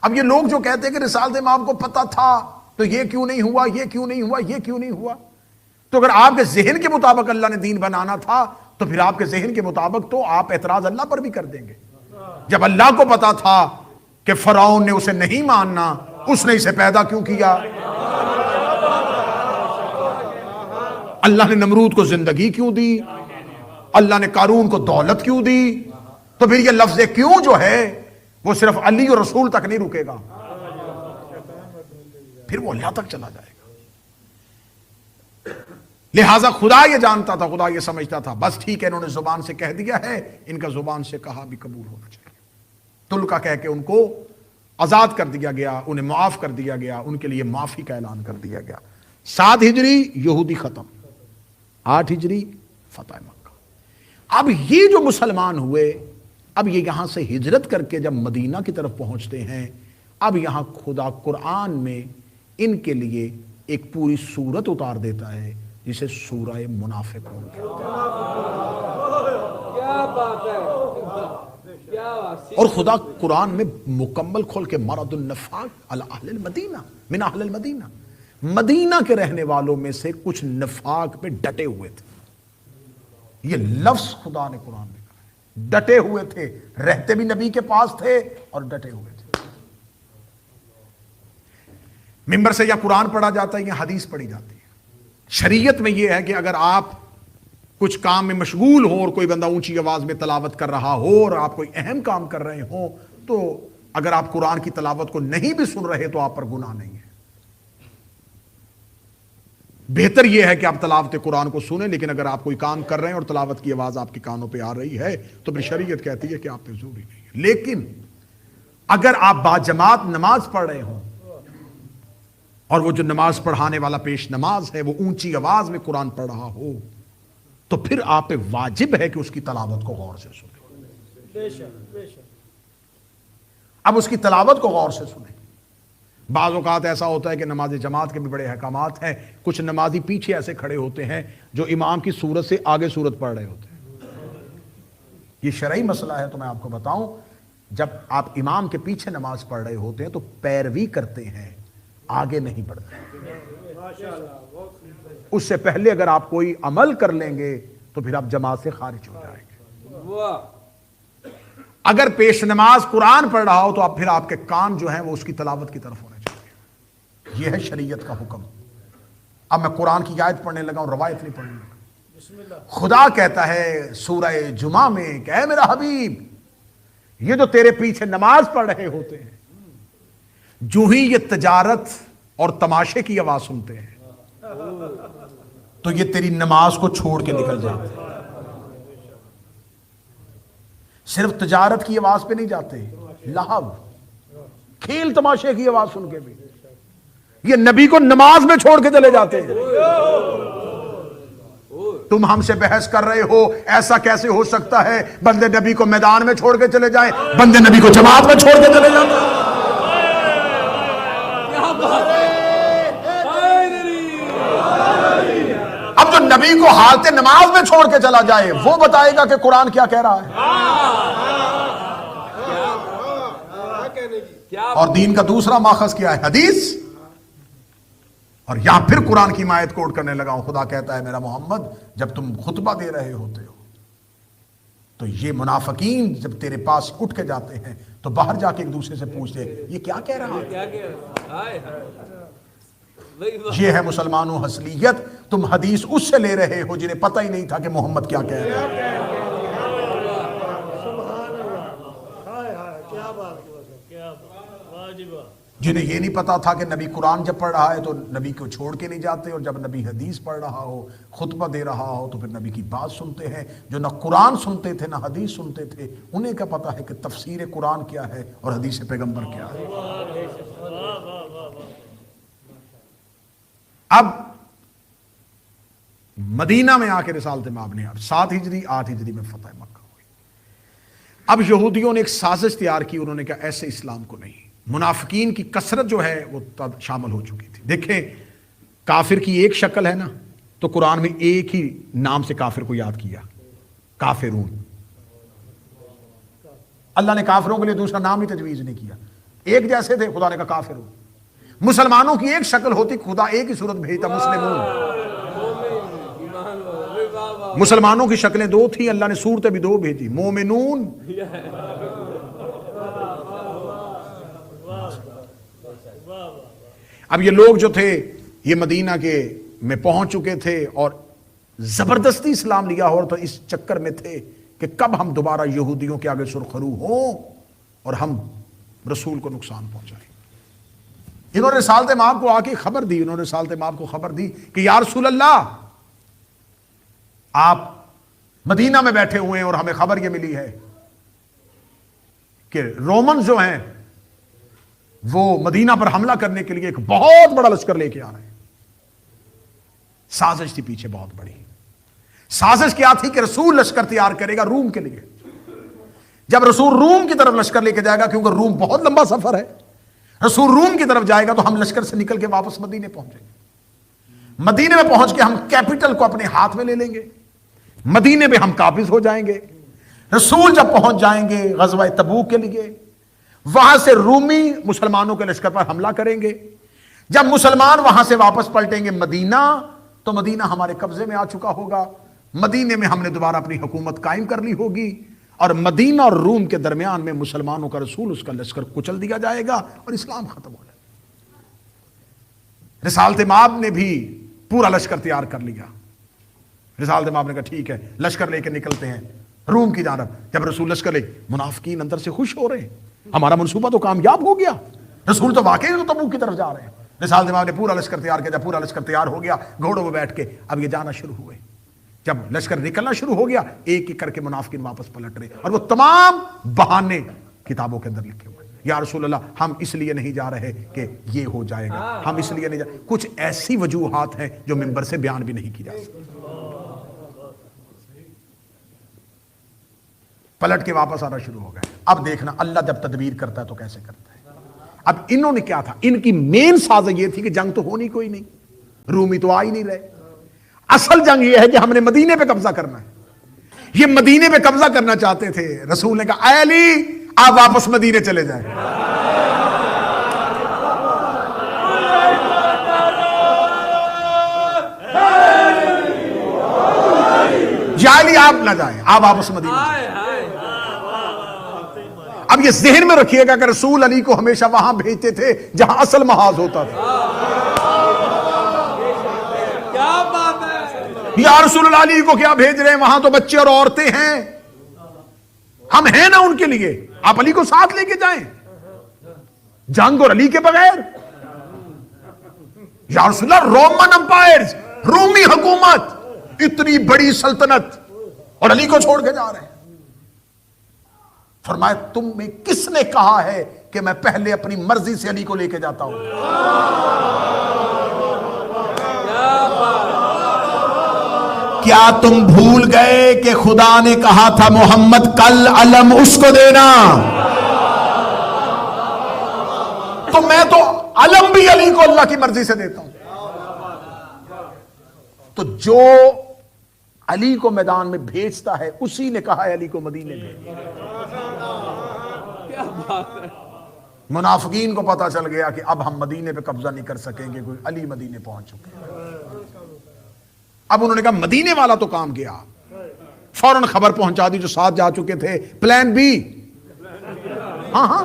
اب یہ لوگ جو کہتے ہیں کہ رسالت مآب کو پتہ تھا تو یہ کیوں نہیں ہوا، یہ کیوں نہیں ہوا، یہ کیوں نہیں ہوا، تو اگر آپ کے ذہن کے مطابق اللہ نے دین بنانا تھا تو پھر آپ کے ذہن کے مطابق تو آپ اعتراض اللہ پر بھی کر دیں گے. جب اللہ کو پتا تھا کہ فرعون نے اسے نہیں ماننا، اس نے اسے پیدا کیوں کیا؟ اللہ نے نمرود کو زندگی کیوں دی؟ اللہ نے قارون کو دولت کیوں دی؟ تو پھر یہ لفظ کیوں جو ہے وہ صرف علی اور رسول تک نہیں رکے گا، پھر وہ اللہ تک چلا جائے گا. لہٰذا خدا یہ جانتا تھا، خدا یہ سمجھتا تھا بس ٹھیک ہے انہوں نے زبان سے کہہ دیا ہے، ان کا زبان سے کہا بھی قبول ہونا چاہیے. تلکا کہہ کے ان کو آزاد کر دیا گیا، انہیں معاف کر دیا گیا، ان کے لیے معافی کا اعلان کر دیا گیا. 7 ہجری یہودی ختم، 8 ہجری فتح مکہ. اب یہ جو مسلمان ہوئے، اب یہ یہاں سے ہجرت کر کے جب مدینہ کی طرف پہنچتے ہیں، اب یہاں خدا قرآن میں ان کے لیے ایک پوری سورت اتار دیتا ہے جسے سورہ منافقون کہتے ہیں. کیا بات ہے، کیا بات. اور خدا قرآن میں مکمل کھول کے مرض النفاق علی اہل المدینہ من اہل المدینہ، مدینہ کے رہنے والوں میں سے کچھ نفاق پہ ڈٹے ہوئے تھے. یہ لفظ خدا نے قرآن میں کہا ہے، ڈٹے ہوئے تھے، رہتے بھی نبی کے پاس تھے اور ڈٹے ہوئے تھے. ممبر سے یا قرآن پڑھا جاتا ہے یا حدیث پڑھی جاتی ہے. شریعت میں یہ ہے کہ اگر آپ کچھ کام میں مشغول ہو اور کوئی بندہ اونچی آواز میں تلاوت کر رہا ہو اور آپ کوئی اہم کام کر رہے ہوں تو اگر آپ قرآن کی تلاوت کو نہیں بھی سن رہے تو آپ پر گناہ نہیں ہے. بہتر یہ ہے کہ آپ تلاوت قرآن کو سنیں، لیکن اگر آپ کوئی کام کر رہے ہیں اور تلاوت کی آواز آپ کے کانوں پہ آ رہی ہے تو پھر شریعت کہتی ہے کہ آپ پہ ضروری نہیں ہے. لیکن اگر آپ باجماعت نماز پڑھ رہے ہوں اور وہ جو نماز پڑھانے والا پیش نماز ہے وہ اونچی آواز میں قرآن پڑھ رہا ہو تو پھر آپ پہ واجب ہے کہ اس کی تلاوت کو غور سے سنیں. اب اس کی تلاوت کو غور سے سنیں. بعض اوقات ایسا ہوتا ہے کہ نماز جماعت کے بھی بڑے احکامات ہیں، کچھ نمازی پیچھے ایسے کھڑے ہوتے ہیں جو امام کی سورت سے آگے سورت پڑھ رہے ہوتے ہیں. یہ شرعی مسئلہ ہے. تو میں آپ کو بتاؤں، جب آپ امام کے پیچھے نماز پڑھ رہے ہوتے ہیں تو پیروی کرتے ہیں، آگے نہیں بڑھتے. اس سے پہلے اگر آپ کوئی عمل کر لیں گے تو پھر آپ جماعت سے خارج ہو جائیں گے. اگر پیش نماز قرآن پڑھ رہا ہو تو آپ پھر آپ کے کان جو ہیں وہ اس کی تلاوت کی طرف ہونے چاہیے. یہ ہے شریعت کا حکم. اب میں قرآن کی آیت پڑھنے لگا ہوں، روایت نہیں پڑھنے لگا. خدا کہتا ہے سورہ جمعہ میں کہ اے میرا حبیب، یہ جو تیرے پیچھے نماز پڑھ رہے ہوتے ہیں، جو ہی یہ تجارت اور تماشے کی آواز سنتے ہیں تو یہ تیری نماز کو چھوڑ کے نکل جاتے ہیں. صرف تجارت کی آواز پہ نہیں جاتے، لہو کھیل تماشے کی آواز سن کے بھی یہ نبی کو نماز میں چھوڑ کے چلے جاتے ہیں. تم ہم سے بحث کر رہے ہو ایسا کیسے ہو سکتا ہے بندے نبی کو میدان میں چھوڑ کے چلے جائیں، بندے نبی کو جماعت میں چھوڑ کے چلے جاتے ہیں. اب جو نبی کو حالت نماز میں چھوڑ کے چلا جائے وہ بتائے گا کہ قرآن کیا کہہ رہا ہے. اور دین کا دوسرا ماخذ کیا ہے؟ حدیث. اور یہاں پھر قرآن کی آیت کوٹ کرنے لگا ہوں. خدا کہتا ہے میرا محمد، جب تم خطبہ دے رہے ہوتے ہو تو یہ منافقین جب تیرے پاس اٹھ کے جاتے ہیں تو باہر جا کے ایک دوسرے سے پوچھتے یہ کیا کہہ رہا ہے. یہ ہے مسلمانوں حسلیت. تم حدیث اس سے لے رہے ہو جنہیں پتہ ہی نہیں تھا کہ محمد کیا کہہ رہا ہے. جنہیں یہ نہیں پتا تھا کہ نبی قرآن جب پڑھ رہا ہے تو نبی کو چھوڑ کے نہیں جاتے، اور جب نبی حدیث پڑھ رہا ہو، خطبہ دے رہا ہو، تو پھر نبی کی بات سنتے ہیں۔ جو نہ قرآن سنتے تھے نہ حدیث سنتے تھے، انہیں کیا پتا ہے کہ تفسیر قرآن کیا ہے اور حدیث پیغمبر کیا ہے۔ اب مدینہ میں آ کے رسالت مآب نے 7 ہجری 8 ہجری میں فتح مکہ ہوئی۔ اب یہودیوں نے ایک سازش تیار کی، انہوں نے کہا ایسے اسلام کو نہیں۔ منافقین کی کثرت جو ہے وہ شامل ہو چکی تھی۔ دیکھیں کافر کی ایک شکل ہے نا، تو قرآن میں ایک ہی نام سے کافر کو یاد کیا، کافرون۔ اللہ نے کافروں کے لیے دوسرا نام ہی تجویز نہیں کیا، ایک جیسے تھے، خدا نے کہا کافرون۔ مسلمانوں کی ایک شکل ہوتی، خدا ایک ہی صورت بھیجتا، مسلمون۔ مسلمانوں کی شکلیں 2 تھیں، اللہ نے صورتیں بھی 2 بھیجی، مومنون۔ اب یہ لوگ جو تھے یہ مدینہ کے میں پہنچ چکے تھے اور زبردستی اسلام لیا ہو، تو اس چکر میں تھے کہ کب ہم دوبارہ یہودیوں کے آگے سرخرو ہوں اور ہم رسول کو نقصان پہنچائیں۔ انہوں نے رسالت مآب کو آ کے خبر دی، انہوں نے رسالت مآب کو خبر دی کہ یا رسول اللہ، آپ مدینہ میں بیٹھے ہوئے ہیں اور ہمیں خبر یہ ملی ہے کہ رومن جو ہیں وہ مدینہ پر حملہ کرنے کے لیے ایک بہت بڑا لشکر لے کے آ رہے ہیں۔ سازش تھی پیچھے بہت بڑی۔ سازش کیا تھی کہ رسول لشکر تیار کرے گا روم کے لیے۔ جب رسول روم کی طرف لشکر لے کے جائے گا، کیونکہ روم بہت لمبا سفر ہے، رسول روم کی طرف جائے گا تو ہم لشکر سے نکل کے واپس مدینے پہنچیں گے۔ مدینے میں پہنچ کے ہم کیپٹل کو اپنے ہاتھ میں لے لیں گے، مدینے میں ہم قابض ہو جائیں گے۔ رسول جب پہنچ جائیں گے غزوہ تبوک کے لیے، وہاں سے رومی مسلمانوں کے لشکر پر حملہ کریں گے۔ جب مسلمان وہاں سے واپس پلٹیں گے مدینہ، تو مدینہ ہمارے قبضے میں آ چکا ہوگا، مدینے میں ہم نے دوبارہ اپنی حکومت قائم کر لی ہوگی، اور مدینہ اور روم کے درمیان میں مسلمانوں کا رسول اس کا لشکر کچل دیا جائے گا اور اسلام ختم ہو جائے گا۔ رسالت مآب نے بھی پورا لشکر تیار کر لیا۔ رسالت مآب نے کہا ٹھیک ہے، لشکر لے کے نکلتے ہیں روم کی جانب۔ جب رسول لشکر لے، منافقین اندر سے خوش ہو رہے ہیں، ہمارا منصوبہ تو کامیاب ہو گیا، رسول تو واقعی تو تبوک کی طرف جا رہے ہیں۔ رسالت مآب نے پورا لشکر تیار کیا۔ جب پورا لشکر تیار ہو گیا، گھوڑوں میں بیٹھ کے اب یہ جانا شروع ہوئے۔ جب لشکر نکلنا شروع ہو گیا، ایک ایک کر کے منافقین واپس پلٹ رہے، اور وہ تمام بہانے کتابوں کے اندر لکھے ہوئے۔ یا رسول اللہ، ہم اس لیے نہیں جا رہے کہ یہ ہو جائے گا، ہم اس لیے نہیں جا، کچھ ایسی وجوہات ہیں جو منبر سے بیان بھی نہیں کی جا سکتی۔ پلٹ کے واپس آنا شروع ہو گئے۔ اب دیکھنا اللہ جب تدبیر کرتا ہے تو کیسے کرتا ہے۔ اب انہوں نے کیا تھا، ان کی مین سازش یہ تھی کہ جنگ تو ہونی کوئی نہیں، رومی تو آ ہی نہیں رہے، اصل جنگ یہ ہے کہ ہم نے مدینے پہ قبضہ کرنا ہے۔ یہ مدینے پہ قبضہ کرنا چاہتے تھے۔ رسول نے کہا اے علی، آپ واپس مدینے چلے جائیں، یا علی آپ نہ جائیں، آپ واپس مدینے چلیں۔ اب یہ ذہن میں رکھیے گا کہ رسول علی کو ہمیشہ وہاں بھیجتے تھے جہاں اصل محاذ ہوتا تھا۔ یا رسول اللہ، علی کو کیا بھیج رہے ہیں، وہاں تو بچے اور عورتیں ہیں، ہم ہیں نا ان کے لیے، آپ علی کو ساتھ لے کے جائیں، جنگ اور علی کے بغیر۔ یا رسول اللہ، رومن امپائرز، رومی حکومت، اتنی بڑی سلطنت، اور علی کو چھوڑ کے جا رہے ہیں۔ فرمایا تم میں کس نے کہا ہے کہ میں پہلے اپنی مرضی سے علی کو لے کے جاتا ہوں؟ کیا تم بھول گئے کہ خدا نے کہا تھا محمد کل علم اس کو دینا؟ تو میں تو علم بھی علی کو اللہ کی مرضی سے دیتا ہوں۔ تو جو علی کو میدان میں بھیجتا ہے اسی نے کہا ہے علی کو مدینے بھیج۔ منافقین کو پتا چل گیا کہ اب ہم مدینے پہ قبضہ نہیں کر سکیں گے، کوئی علی مدینے پہنچ چکے۔ اب انہوں نے کہا مدینے والا تو کام گیا، فوراً خبر پہنچا دی جو ساتھ جا چکے تھے، پلان بی۔ ہاں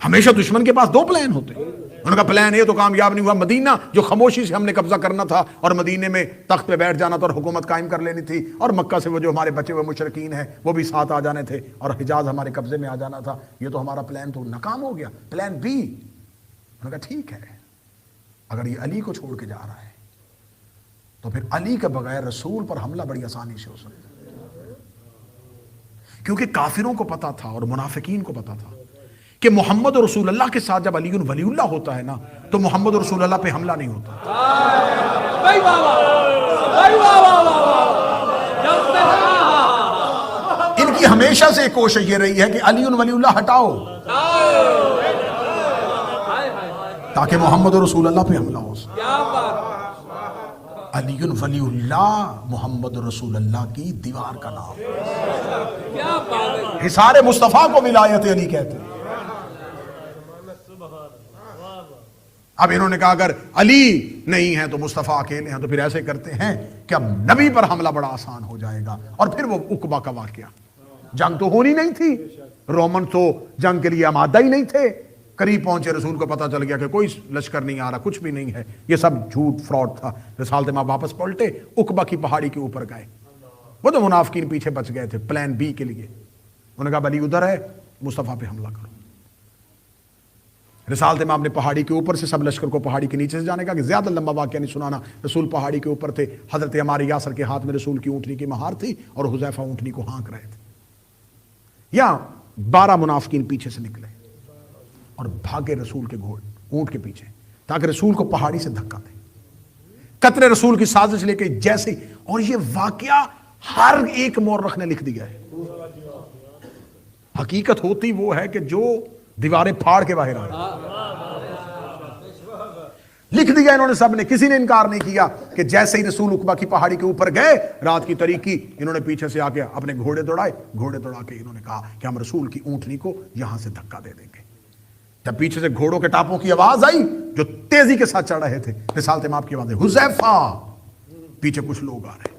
ہمیشہ دشمن کے پاس 2 پلان ہوتے ہیں، ان کا پلان یہ تو کامیاب نہیں ہوا. مدینہ جو خاموشی سے ہم نے قبضہ کرنا تھا اور مدینے میں تخت پہ بیٹھ جانا تھا اور حکومت قائم کر لینی تھی, اور مکہ سے وہ جو ہمارے بچے ہوئے مشرکین ہیں وہ بھی ساتھ آ جانے تھے اور حجاز ہمارے قبضے میں آ جانا تھا, یہ تو ہمارا پلان تو ناکام ہو گیا. Plan be. انہوں نے کہا ٹھیک ہے, اگر یہ علی کو چھوڑ کے جا رہا ہے تو پھر علی کے بغیر رسول پر حملہ بڑی آسانی سے ہو سکتا ہے. کیونکہ کافروں کو پتا تھا اور منافقین کو پتا تھا کہ محمد رسول اللہ کے ساتھ جب علی ولی اللہ ہوتا ہے نا تو محمد رسول اللہ پہ حملہ نہیں ہوتا. ان کی ہمیشہ سے کوشش یہ رہی ہے کہ علی ولی اللہ ہٹاؤ تاکہ محمد رسول اللہ پہ حملہ ہو سکے. علی ولی اللہ محمد رسول اللہ کی دیوار کا نام, حصار مصطفیٰ کو ولایت علی کہتے ہیں. اب انہوں نے کہا اگر علی نہیں ہے تو مصطفیٰ اکیلے ہیں, تو پھر ایسے کرتے ہیں کہ اب نبی پر حملہ بڑا آسان ہو جائے گا. اور پھر وہ عقبہ کا واقعہ, جنگ تو ہونی نہیں تھی, رومن تو جنگ کے لیے آمادہ ہی نہیں تھے. قریب پہنچے, رسول کو پتا چل گیا کہ کوئی لشکر نہیں آ رہا, کچھ بھی نہیں ہے, یہ سب جھوٹ فراڈ تھا. رسالت ماں واپس پلٹے, عقبہ کی پہاڑی کے اوپر گئے. وہ تو منافقین پیچھے بچ گئے تھے پلان بی کے لیے. انہوں نے کہا علی ادھر ہے, مصطفیٰ پہ حملہ کرو. رسالت امام نے پہاڑی کے اوپر سے سب لشکر کو پہاڑی کے نیچے سے جانے کا, کہ زیادہ لمبا واقعہ نہیں سنانا. رسول پہاڑی کے اوپر تھے, حضرت عمار یاسر کے ہاتھ میں رسول کی اونٹنی کی مہار تھی اور حذیفہ اونٹنی کو ہانک رہے تھے. یا 12 منافقین پیچھے سے نکلے اور بھاگے رسول کے گھوڑے اونٹ کے پیچھے تاکہ رسول کو پہاڑی سے دھکا دے. قتل رسول کی سازش لے کے جیسے, اور یہ واقعہ ہر ایک مورخ نے لکھ دیا ہے. حقیقت ہوتی وہ ہے کہ جو دیواریں پھاڑ کے باہر آئے, لکھ دیا انہوں نے سب نے. کسی نے انکار نہیں کیا کہ جیسے ہی رسول عقبہ کی پہاڑی کے اوپر گئے, رات کی تاریکی, انہوں نے پیچھے سے آ کے اپنے گھوڑے دوڑائے. گھوڑے دوڑا کے انہوں نے کہا کہ ہم رسول کی اونٹنی کو یہاں سے دھکا دے دیں گے. جب پیچھے سے گھوڑوں کے ٹاپوں کی آواز آئی جو تیزی کے ساتھ چڑھ رہے تھے, رسالت امام کی آواز ہے حذیفہ, پیچھے کچھ لوگ آ رہے.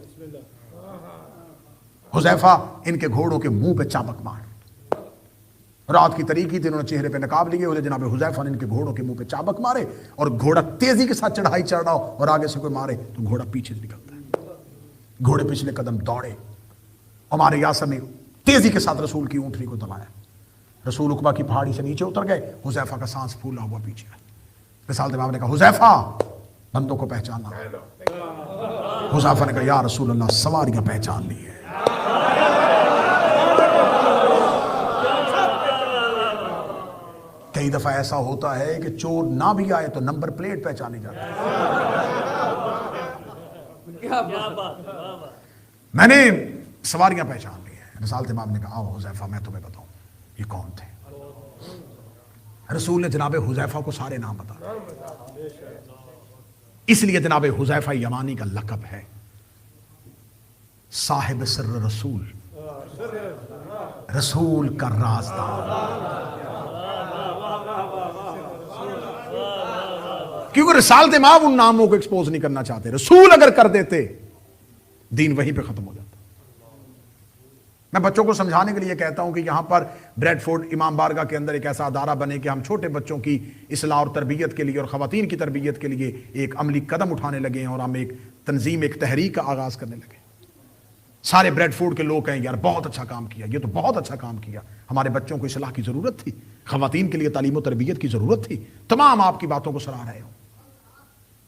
حذیفہ ان کے گھوڑوں کے منہ پہ چابک مار. رات کی تاریکی تھی, انہوں نے چہرے پہ نقاب لیے ہوئے, جناب حذیفہ نے ان کے گھوڑوں کے منہ پہ چابک مارے, اور گھوڑا تیزی کے ساتھ چڑھائی چڑھ رہا ہو اور آگے سے کوئی مارے تو گھوڑا پیچھے سے نکلتا ہے. گھوڑے پچھلے قدم دوڑے, ہمارے یاسر نے تیزی کے ساتھ رسول کی اونٹنی کو دبایا. رسول عقبہ کی پہاڑی سے نیچے اتر گئے. حذیفہ کا سانس پھولا ہوا پیچھے. رسالت امام نے کہا حذیفہ بندوں کو پہچانا. حذیفہ نے کہا یا رسول اللہ سواریاں پہچان لی ہے. کئی دفعہ ایسا ہوتا ہے کہ چور نہ بھی آئے تو نمبر پلیٹ پہچانی جاتی ہے. میں نے سواریاں پہچان لی ہیں. رسالت امام نے کہا آؤ حذیفہ میں تمہیں بتاؤں یہ کون تھے. رسول نے جناب حذیفہ کو سارے نام بتا, اس لیے جناب حذیفہ یمانی کا لقب ہے صاحب سر رسول, رسول کا رازدار. کیونکہ رسالت امام ان ناموں کو ایکسپوز نہیں کرنا چاہتے. رسول اگر کر دیتے دین وہیں پہ ختم ہو جاتا. میں بچوں کو سمجھانے کے لیے کہتا ہوں کہ یہاں پر بریڈ فورڈ امام بارگاہ کے اندر ایک ایسا ادارہ بنے کہ ہم چھوٹے بچوں کی اصلاح اور تربیت کے لیے اور خواتین کی تربیت کے لیے ایک عملی قدم اٹھانے لگے ہیں, اور ہم ایک تنظیم, ایک تحریک کا آغاز کرنے لگے. سارے بریڈ فورڈ کے لوگ کہیں یار بہت اچھا کام کیا, یہ تو بہت اچھا کام کیا. ہمارے بچوں کو اصلاح کی ضرورت تھی, خواتین کے لیے تعلیم و تربیت کی ضرورت تھی. تمام آپ کی باتوں کو سراہ رہے ہوں.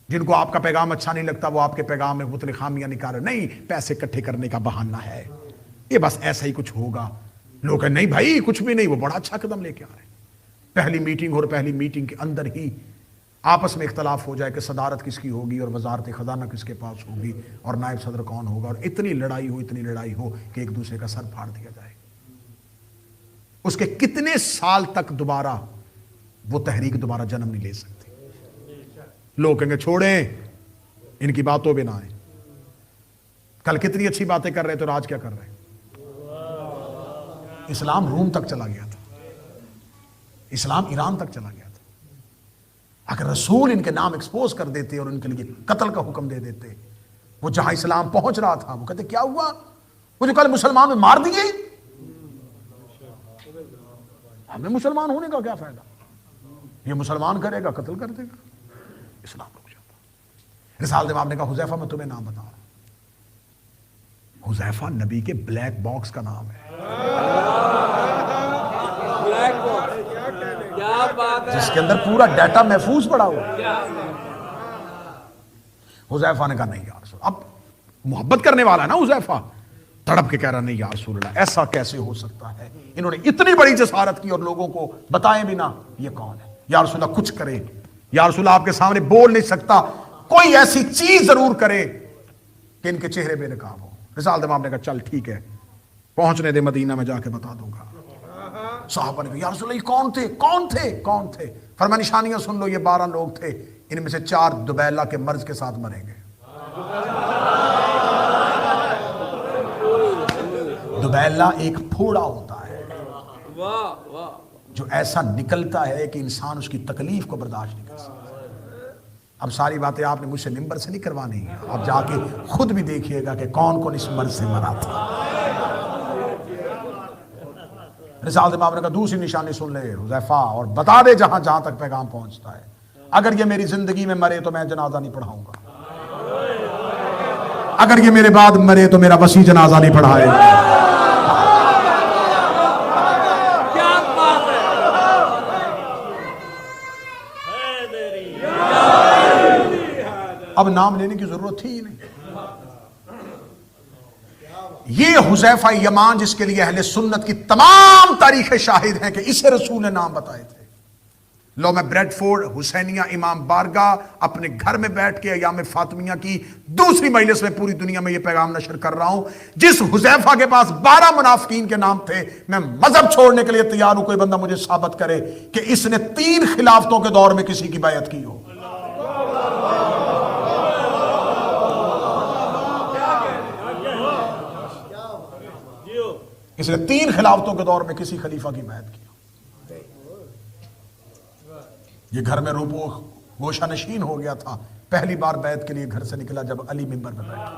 جن کو آپ کا پیغام اچھا نہیں لگتا وہ آپ کے پیغام میں مختلف خامیاں نکال رہے. نہیں, پیسے اکٹھے کرنے کا بہانہ ہے, یہ بس ایسا ہی کچھ ہوگا. لوگ کہیں نہیں بھائی کچھ بھی نہیں, وہ بڑا اچھا قدم لے کے آ رہے ہیں. پہلی میٹنگ اور پہلی میٹنگ کے اندر ہی آپس میں اختلاف ہو جائے کہ صدارت کس کی ہوگی اور وزارت خزانہ کس کے پاس ہوگی اور نائب صدر کون ہوگا, اور اتنی لڑائی ہو کہ ایک دوسرے کا سر پھاڑ دیا جائے. اس کے کتنے سال تک دوبارہ وہ تحریک دوبارہ جنم نہیں لے سکتی. لوگ کہیں گے چھوڑیں, ان کی باتوں پہ نہ آئیں. کل کتنی اچھی باتیں کر رہے تھے اور آج کیا کر رہے ہیں. اسلام روم تک چلا گیا تھا, اسلام ایران تک چلا گیا تھا. اگر رسول ان کے نام ایکسپوز کر دیتے اور ان کے لیے قتل کا حکم دے دیتے, وہ جہاں اسلام پہنچ رہا تھا وہ کہتے کیا ہوا, وہ جو کل مسلمان میں مار دیے, ہمیں مسلمان ہونے کا کیا فائدہ. یہ مسلمان کرے گا قتل کر دے گا، اسلام رک جاتا۔ رسالت امام نے کہا حذیفہ میں تمہیں نام بتا رہا ہوں، حذیفہ نبی کے بلیک باکس کا نام ہے، بلیک باکس، کیا بات ہے، جس کے اندر پورا ڈیٹا محفوظ پڑا ہوا ہے۔ حذیفہ نے کہا نہیں یا رسول، اب محبت کرنے والا ہے نا حذیفہ، تڑپ کے کہہ رہا نہیں یا رسول اللہ ایسا کیسے ہو سکتا ہے، انہوں نے اتنی بڑی جسارت کی اور لوگوں کو بتائیں بھی نہ یہ کون ہے، یا رسول اللہ کچھ کرے، یا رسول اللہ آپ کے سامنے بول نہیں سکتا، کوئی ایسی چیز ضرور کرے کہ ان کے چہرے بے نقاب ہو۔ رسالت امام نے کہا چل ٹھیک ہے پہنچنے دے مدینہ میں جا کے بتا دوں گا۔ صحابہ نے کہا یا رسول اللہ یہ کون تھے کون تھے کون تھے؟ فرمایا نشانیاں سن لو، یہ 12 لوگ تھے، ان میں سے 4 دبیلہ کے مرض کے ساتھ مریں گے۔ دبیلہ ایک پھوڑا ہوتا ہے واہ واہ، جو ایسا نکلتا ہے کہ انسان اس کی تکلیف کو برداشت نہیں کر سکتا۔ اب ساری باتیں آپ نے مجھ سے ممبر سے نہیں کروانی ہیں، آپ جا کے خود بھی دیکھیے گا کہ کون کون اس مرض سے مرا تھا۔ رسالت امام نے کہا دوسری نشانی سن لے حذیفہ اور بتا دے جہاں جہاں تک پیغام پہنچتا ہے، اگر یہ میری زندگی میں مرے تو میں جنازہ نہیں پڑھاؤں گا، اگر یہ میرے بعد مرے تو میرا وسیع جنازہ نہیں پڑھائے گا۔ کیا بات ہے، اب نام لینے کی ضرورت تھی ہی نہیں۔ یہ حذیفہ یمان جس کے لیے اہل سنت کی تمام تاریخیں شاہد ہیں کہ اسے رسول نے نام بتائے تھے۔ لو میں بریڈ فورڈ حسینیہ امام بارگاہ اپنے گھر میں بیٹھ کے ایام فاطمیہ کی دوسری مجلس میں پوری دنیا میں یہ پیغام نشر کر رہا ہوں، جس حذیفہ کے پاس 12 منافقین کے نام تھے، میں مذہب چھوڑنے کے لیے تیار ہوں، کوئی بندہ مجھے ثابت کرے کہ اس نے 3 خلافتوں کے دور میں کسی کی بیعت کی ہو۔ اس نے 3 خلافتوں کے دور میں کسی خلیفہ کی بیعت کی۔ یہ گھر میں روبو گوشہ نشین ہو گیا تھا، پہلی بار بیعت کے لیے گھر سے نکلا جب علی منبر پہ بیٹھا،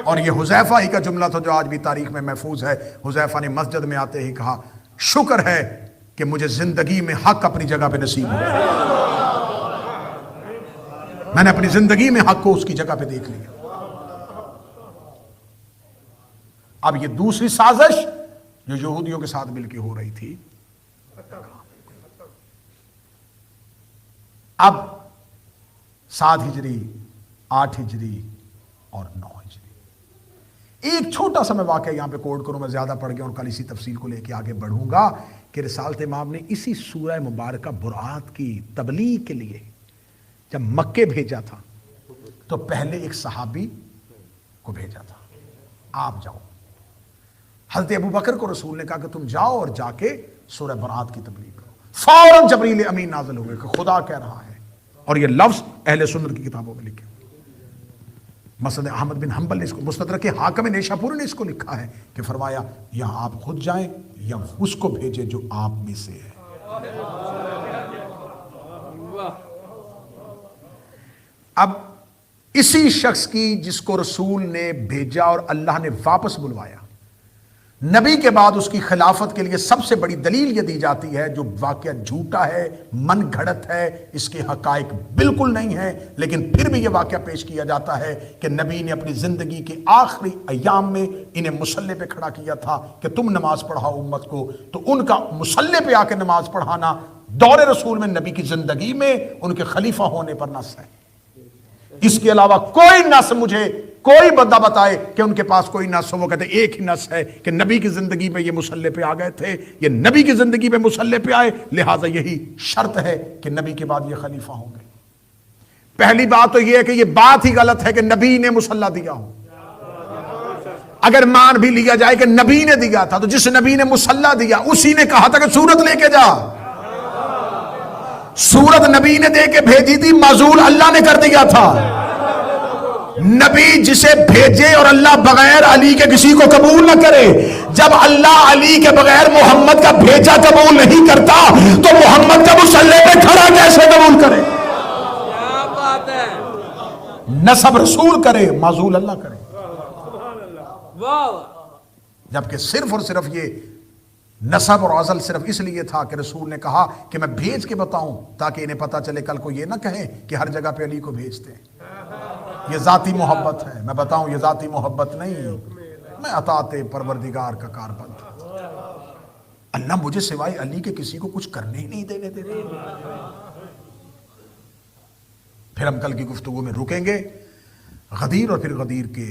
اور یہ حذیفہ ہی کا جملہ تھا جو آج بھی تاریخ میں محفوظ ہے۔ حذیفہ نے مسجد میں آتے ہی کہا شکر ہے کہ مجھے زندگی میں حق اپنی جگہ پہ نصیب ہوا، میں نے اپنی زندگی میں حق کو اس کی جگہ پہ دیکھ لیا۔ اب یہ دوسری سازش جو یہودیوں کے ساتھ مل کے ہو رہی تھی، اب 7 ہجری 8 ہجری اور 9 ہجری، ایک چھوٹا سا میں واقعہ یہاں پہ کوڈ کروں، میں زیادہ پڑھ گیا اور کل اسی تفصیل کو لے کے آگے بڑھوں گا کہ رسالت امام نے اسی سورہ مبارکہ برات کی تبلیغ کے لیے جب مکے بھیجا تھا تو پہلے ایک صحابی کو بھیجا تھا، آپ جاؤ۔ حضرت ابو بکر کو رسول نے کہا کہ تم جاؤ اور جا کے سورہ برات کی تبلیغ کرو۔ فوراً جبریل امین نازل ہوئے کہ خدا کہہ رہا ہے، اور یہ لفظ اہل سنت کی کتابوں میں لکھے، مسند احمد بن حنبل نے اس کو، مستدرک حاکم نیشاپوری نے اس کو لکھا ہے کہ فرمایا یا آپ خود جائیں یا اس کو بھیجے جو آپ میں سے ہے۔ اب اسی شخص کی جس کو رسول نے بھیجا اور اللہ نے واپس بلوایا، نبی کے بعد اس کی خلافت کے لیے سب سے بڑی دلیل یہ دی جاتی ہے، جو واقعہ جھوٹا ہے، من گھڑت ہے، اس کے حقائق بالکل نہیں ہیں، لیکن پھر بھی یہ واقعہ پیش کیا جاتا ہے کہ نبی نے اپنی زندگی کے آخری ایام میں انہیں مصلی پہ کھڑا کیا تھا کہ تم نماز پڑھاؤ امت کو، تو ان کا مصلی پہ آ کے نماز پڑھانا دور رسول میں نبی کی زندگی میں ان کے خلیفہ ہونے پر نص ہے۔ اس کے علاوہ کوئی نص مجھے کوئی بندہ بتائے کہ ان کے پاس کوئی نص ہو، وہ کہتے ایک ہی نص ہے کہ نبی کی زندگی میں یہ مصلی پہ آ گئے تھے، یہ نبی کی زندگی میں مصلی پہ آئے، لہٰذا یہی شرط ہے کہ نبی کے بعد یہ خلیفہ ہوں گے۔ پہلی بات تو یہ ہے کہ یہ بات ہی غلط ہے کہ نبی نے مصلی دیا ہو۔ اگر مان بھی لیا جائے کہ نبی نے دیا تھا تو جس نبی نے مصلی دیا اسی نے کہا تھا کہ سورت لے کے جا، سورت نبی نے دے کے بھیجی تھی، معزول اللہ نے کر دیا تھا۔ نبی جسے بھیجے اور اللہ بغیر علی کے کسی کو قبول نہ کرے، جب اللہ علی کے بغیر محمد کا بھیجا قبول نہیں کرتا تو محمد کا مصلی پہ کھڑا کیسے قبول کرے؟ کیا بات ہے، نسب رسول کرے، معزول اللہ کرے، واہ، جبکہ صرف اور صرف یہ نسب اور ازل صرف اس لیے تھا کہ رسول نے کہا کہ میں بھیج کے بتاؤں تاکہ انہیں پتا چلے کل کو یہ نہ کہیں کہ ہر جگہ پہ علی کو بھیجتے ہیں۔ یہ ذاتی محبت ہے، میں بتاؤں یہ ذاتی محبت نہیں، میں اطاعت پروردگار کا کاربند ہوں۔ اللہ مجھے سوائے علی کے کسی کو کچھ کرنے ہی نہیں دینے دیتے۔ پھر ہم کل کی گفتگو میں رکیں گے غدیر اور پھر غدیر کے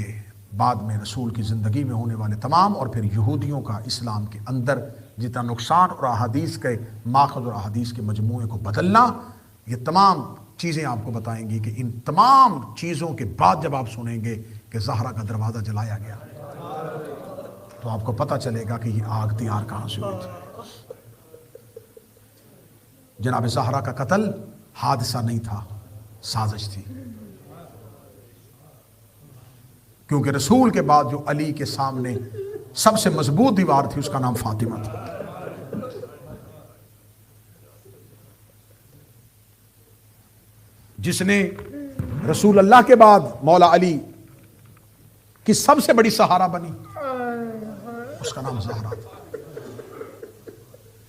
بعد میں رسول کی زندگی میں ہونے والے تمام اور پھر یہودیوں کا اسلام کے اندر جتنا نقصان اور احادیث کے ماخذ اور احادیث کے مجموعے کو بدلنا، یہ تمام چیزیں آپ کو بتائیں گی کہ ان تمام چیزوں کے بعد جب آپ سنیں گے کہ زہرا کا دروازہ جلایا گیا تو آپ کو پتہ چلے گا کہ یہ آگ تیار کہاں سے ہوئی تھی۔ جناب زہرا کا قتل حادثہ نہیں تھا، سازش تھی، کیونکہ رسول کے بعد جو علی کے سامنے سب سے مضبوط دیوار تھی اس کا نام فاطمہ تھا۔ جس نے رسول اللہ کے بعد مولا علی کی سب سے بڑی سہارا بنی، اس کا نام زہرا تھا۔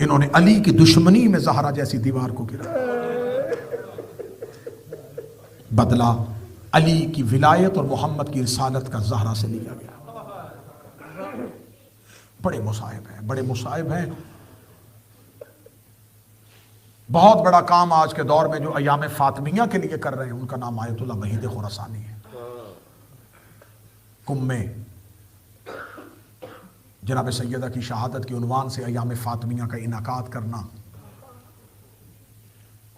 انہوں نے علی کی دشمنی میں زہرا جیسی دیوار کو گرا، بدلہ علی کی ولایت اور محمد کی رسالت کا زہرا سے لیا گیا۔ بڑے مصائب ہیں، بڑے مصائب ہیں۔ بہت بڑا کام آج کے دور میں جو ایام فاطمیہ کے لیے کر رہے ہیں، ان کا نام آیت اللہ وحید خراسانی ہے۔ کم میں جناب سیدہ کی شہادت کے عنوان سے ایام فاطمیہ کا انعقاد کرنا،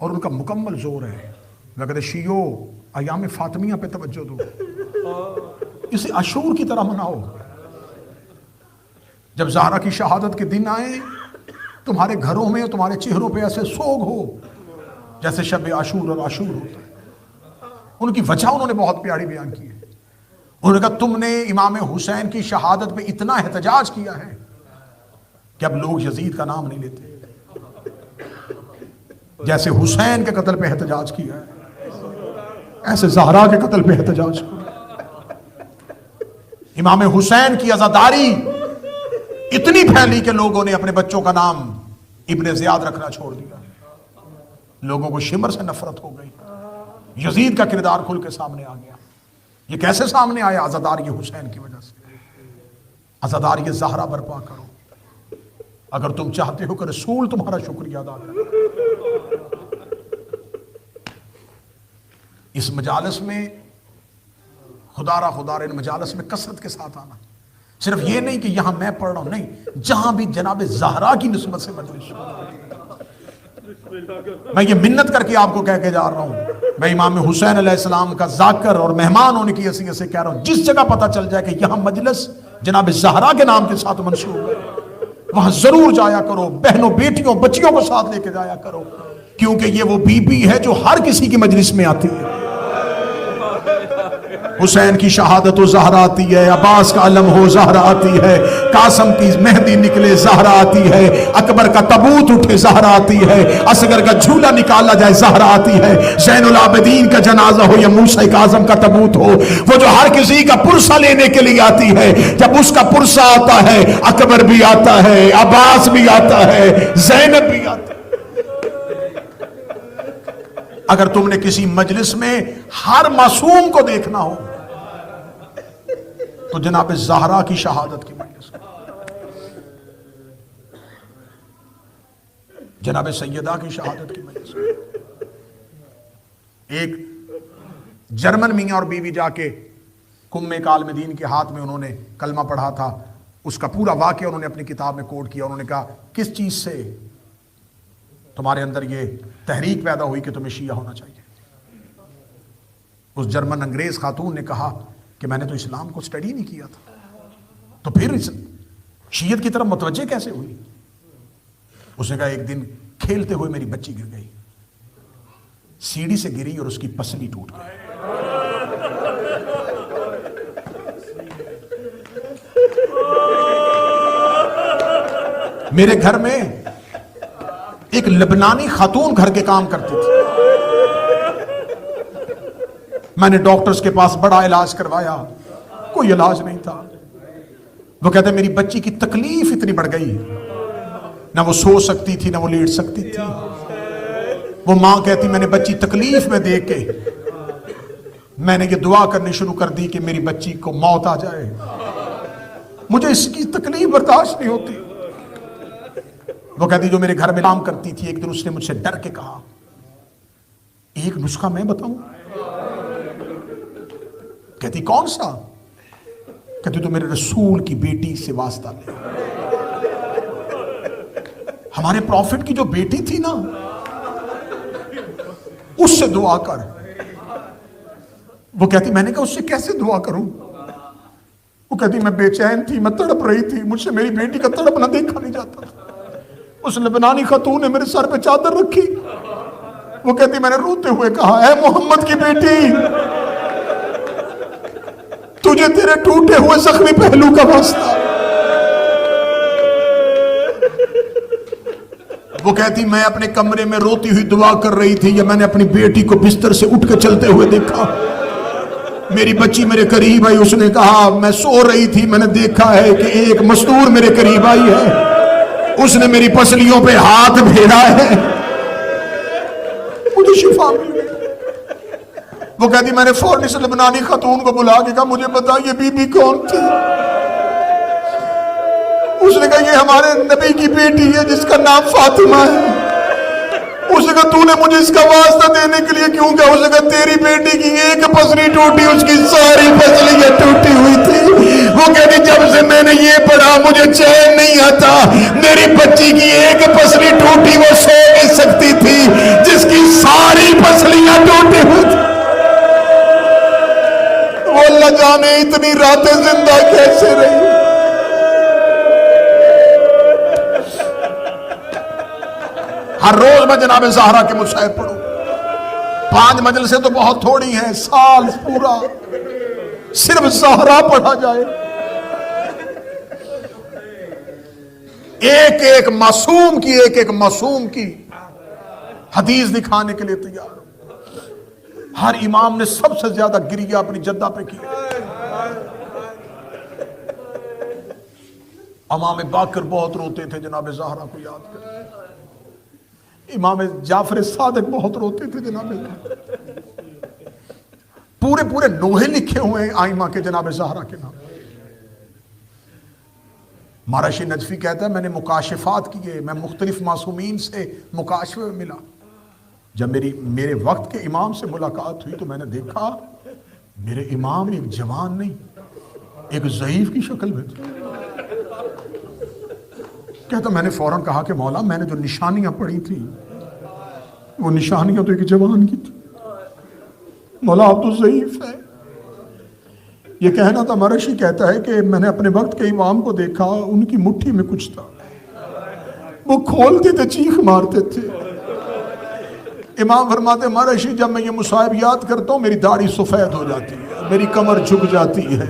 اور ان کا مکمل زور ہے وہ کہتے شیعو ایام فاطمیہ پہ توجہ دو، اسے عاشور کی طرح مناؤ۔ جب زہرا کی شہادت کے دن آئے تمہارے گھروں میں تمہارے چہروں پہ ایسے سوگ ہو جیسے شب عاشور اور عاشور ہوتا ہے۔ ان کی وجہ انہوں نے بہت پیاری بیان کی ہے۔ انہوں نے کہا تم نے امام حسین کی شہادت پہ اتنا احتجاج کیا ہے کہ اب لوگ یزید کا نام نہیں لیتے، جیسے حسین کے قتل پہ احتجاج کیا ہے ایسے زہرا کے قتل پہ احتجاج کیا۔ امام حسین کی عزاداری اتنی پھیلی کہ لوگوں نے اپنے بچوں کا نام ابن زیاد رکھنا چھوڑ دیا، لوگوں کو شمر سے نفرت ہو گئی، یزید کا کردار کھل کے سامنے آ گیا۔ یہ کیسے سامنے آیا؟ عزاداری حسین کی وجہ سے۔ عزاداری زہرا برپا کرو اگر تم چاہتے ہو کہ رسول تمہارا شکریہ ادا کرے۔ اس مجالس میں خدا را ان مجالس میں کثرت کے ساتھ آنا، صرف یہ نہیں کہ یہاں میں پڑھ رہا ہوں، نہیں، جہاں بھی جناب زہرا کی نسبت سے مجلس ہو، میں یہ منت کر کے آپ کو کہہ کے جا رہا ہوں، میں امام حسین علیہ السلام کا ذاکر اور مہمان ہونے کی حیثیت سے کہہ رہا ہوں، جس جگہ پتہ چل جائے کہ یہاں مجلس جناب زہرا کے نام کے ساتھ منسوب ہے وہاں ضرور جایا کرو، بہنوں بیٹیوں بچیوں کو ساتھ لے کے جایا کرو، کیونکہ یہ وہ بی بی ہے جو ہر کسی کی مجلس میں آتی ہے۔ حسین کی شہادت و زہرا آتی ہے، عباس کا علم ہو زہرا آتی ہے، قاسم کی مہندی نکلے زہرا آتی ہے، اکبر کا تابوت اٹھے زہرا آتی ہے، اصغر کا جھولا نکالا جائے زہرا آتی ہے، زین العابدین کا جنازہ ہو یا موسیٰ کاظم کا تابوت ہو، وہ جو ہر کسی کا پرسہ لینے کے لیے آتی ہے، جب اس کا پرسہ آتا ہے اکبر بھی آتا ہے، عباس بھی آتا ہے، زینب بھی آتا ہے۔ اگر تم نے کسی مجلس میں ہر معصوم کو دیکھنا ہو تو جناب زہرا کی شہادت کی مجلس، جناب سیدہ کی شہادت کی مجلس۔ ایک جرمن میاں اور بیوی جا کے کم کالم دین کے ہاتھ میں انہوں نے کلمہ پڑھا تھا، اس کا پورا واقعہ انہوں نے اپنی کتاب میں کوٹ کیا۔ انہوں نے کہا کس چیز سے تمہارے اندر یہ تحریک پیدا ہوئی کہ تمہیں شیعہ ہونا چاہیے؟ اس جرمن انگریز خاتون نے کہا کہ میں نے تو اسلام کو سٹڈی نہیں کیا تھا، تو پھر شیعت کی طرف متوجہ کیسے ہوئی؟ اس نے کہا ایک دن کھیلتے ہوئے میری بچی گر گئی، سیڑھی سے گری اور اس کی پسلی ٹوٹ گئی۔ میرے گھر میں ایک لبنانی خاتون گھر کے کام کرتی تھی، میں نے ڈاکٹرز کے پاس بڑا علاج کروایا، کوئی علاج نہیں تھا۔ وہ کہتے میری بچی کی تکلیف اتنی بڑھ گئی نہ وہ سو سکتی تھی نہ وہ لیٹ سکتی تھی. وہ ماں کہتی میں نے بچی تکلیف میں دیکھ کے میں نے یہ دعا کرنی شروع کر دی کہ میری بچی کو موت آ جائے, مجھے اس کی تکلیف برداشت نہیں ہوتی. وہ کہتی جو میرے گھر میں کام کرتی تھی, ایک دن اس نے مجھ سے ڈر کے کہا ایک نسخہ میں بتاؤں. کہتی کون سا؟ کہتی تو میرے رسول کی بیٹی سے واسطہ لے, ہمارے پروفٹ کی جو بیٹی تھی نا اس سے دعا کر. وہ کہتی میں نے کہا اس سے کیسے دعا کروں؟ وہ کہتی میں بے چین تھی, میں تڑپ رہی تھی, مجھ سے میری بیٹی کا تڑپنا دیکھا نہیں جاتا. اس لبنانی خاتون نے میرے سر پہ چادر رکھی. وہ کہتی میں نے روتے ہوئے کہا اے محمد کی بیٹی, تجھے تیرے ٹوٹے ہوئے زخمی پہلو کا واسطہ. وہ کہتی میں اپنے کمرے میں روتی ہوئی دعا کر رہی تھی, یا میں نے اپنی بیٹی کو بستر سے اٹھ کے چلتے ہوئے دیکھا. میری بچی میرے قریب آئی, اس نے کہا میں سو رہی تھی, میں نے دیکھا ہے کہ ایک مستور میرے قریب آئی ہے, اس نے میری پسلیوں پہ ہاتھ پھیرا ہے, مجھے شفا ملی. وہ کہتی میں نے فوراً سے لبنانی خاتون کو بلا کے کہا مجھے بتا یہ بی بی کون تھی؟ اس نے کہا یہ ہمارے نبی کی بیٹی ہے جس کا نام فاطمہ ہے. اس نے کہا تو نے مجھے اس کا واسطہ دینے کے لیے کیوں کہا؟ اس نے کہا تیری بیٹی کی ایک پسلی ٹوٹی, اس کی ساری پسلیاں ٹوٹی ہوئی تھی. وہ کہتی جب سے میں نے یہ پڑھا مجھے چین نہیں آتا, میری بچی کی ایک پسلی ٹوٹی وہ سو نہیں سکتی تھی جس کی ساری پسلیاں ٹوٹی ہوئی تھی. وہ اللہ جانے اتنی راتیں زندہ کیسے رہی. ہر روز میں جناب زہرا کے مصائب پڑھوں, 5 مجلسیں تو بہت تھوڑی ہیں, سال پورا صرف زہرا پڑھا جائے. ایک ایک معصوم کی حدیث دکھانے کے لیے تیار. ہر امام نے سب سے زیادہ گریہ اپنی جدہ پہ کیا. امام باقر بہت روتے تھے جناب زہرا کو یاد کر. امام جعفر صادق بہت روتے تھے جناب. پورے نوحے لکھے ہوئے ہیں آئمہ کے جناب زہرا کے نام. مارشی نجفی کہتا ہے میں نے مکاشفات کیے, میں مختلف معصومین سے مکاشفے میں ملا. جب میرے وقت کے امام سے ملاقات ہوئی تو میں نے دیکھا میرے امام ایک جوان نہیں, ایک ضعیف کی شکل میں تھے. کہتا میں نے فوراً کہا کہ مولا میں نے جو نشانیاں پڑھی تھی وہ نشانیاں تو ایک جوان کی تھی, مولا آپ تو ضعیف ہے. یہ کہنا تھا. مرشی کہتا ہے کہ میں نے اپنے وقت کے امام کو دیکھا, ان کی مٹھی میں کچھ تھا, وہ کھولتے تھے چیخ مارتے تھے. امام فرماتے مرشی جب میں یہ مصائب یاد کرتا ہوں میری داڑھی سفید ہو جاتی ہے, میری کمر جھک جاتی ہے,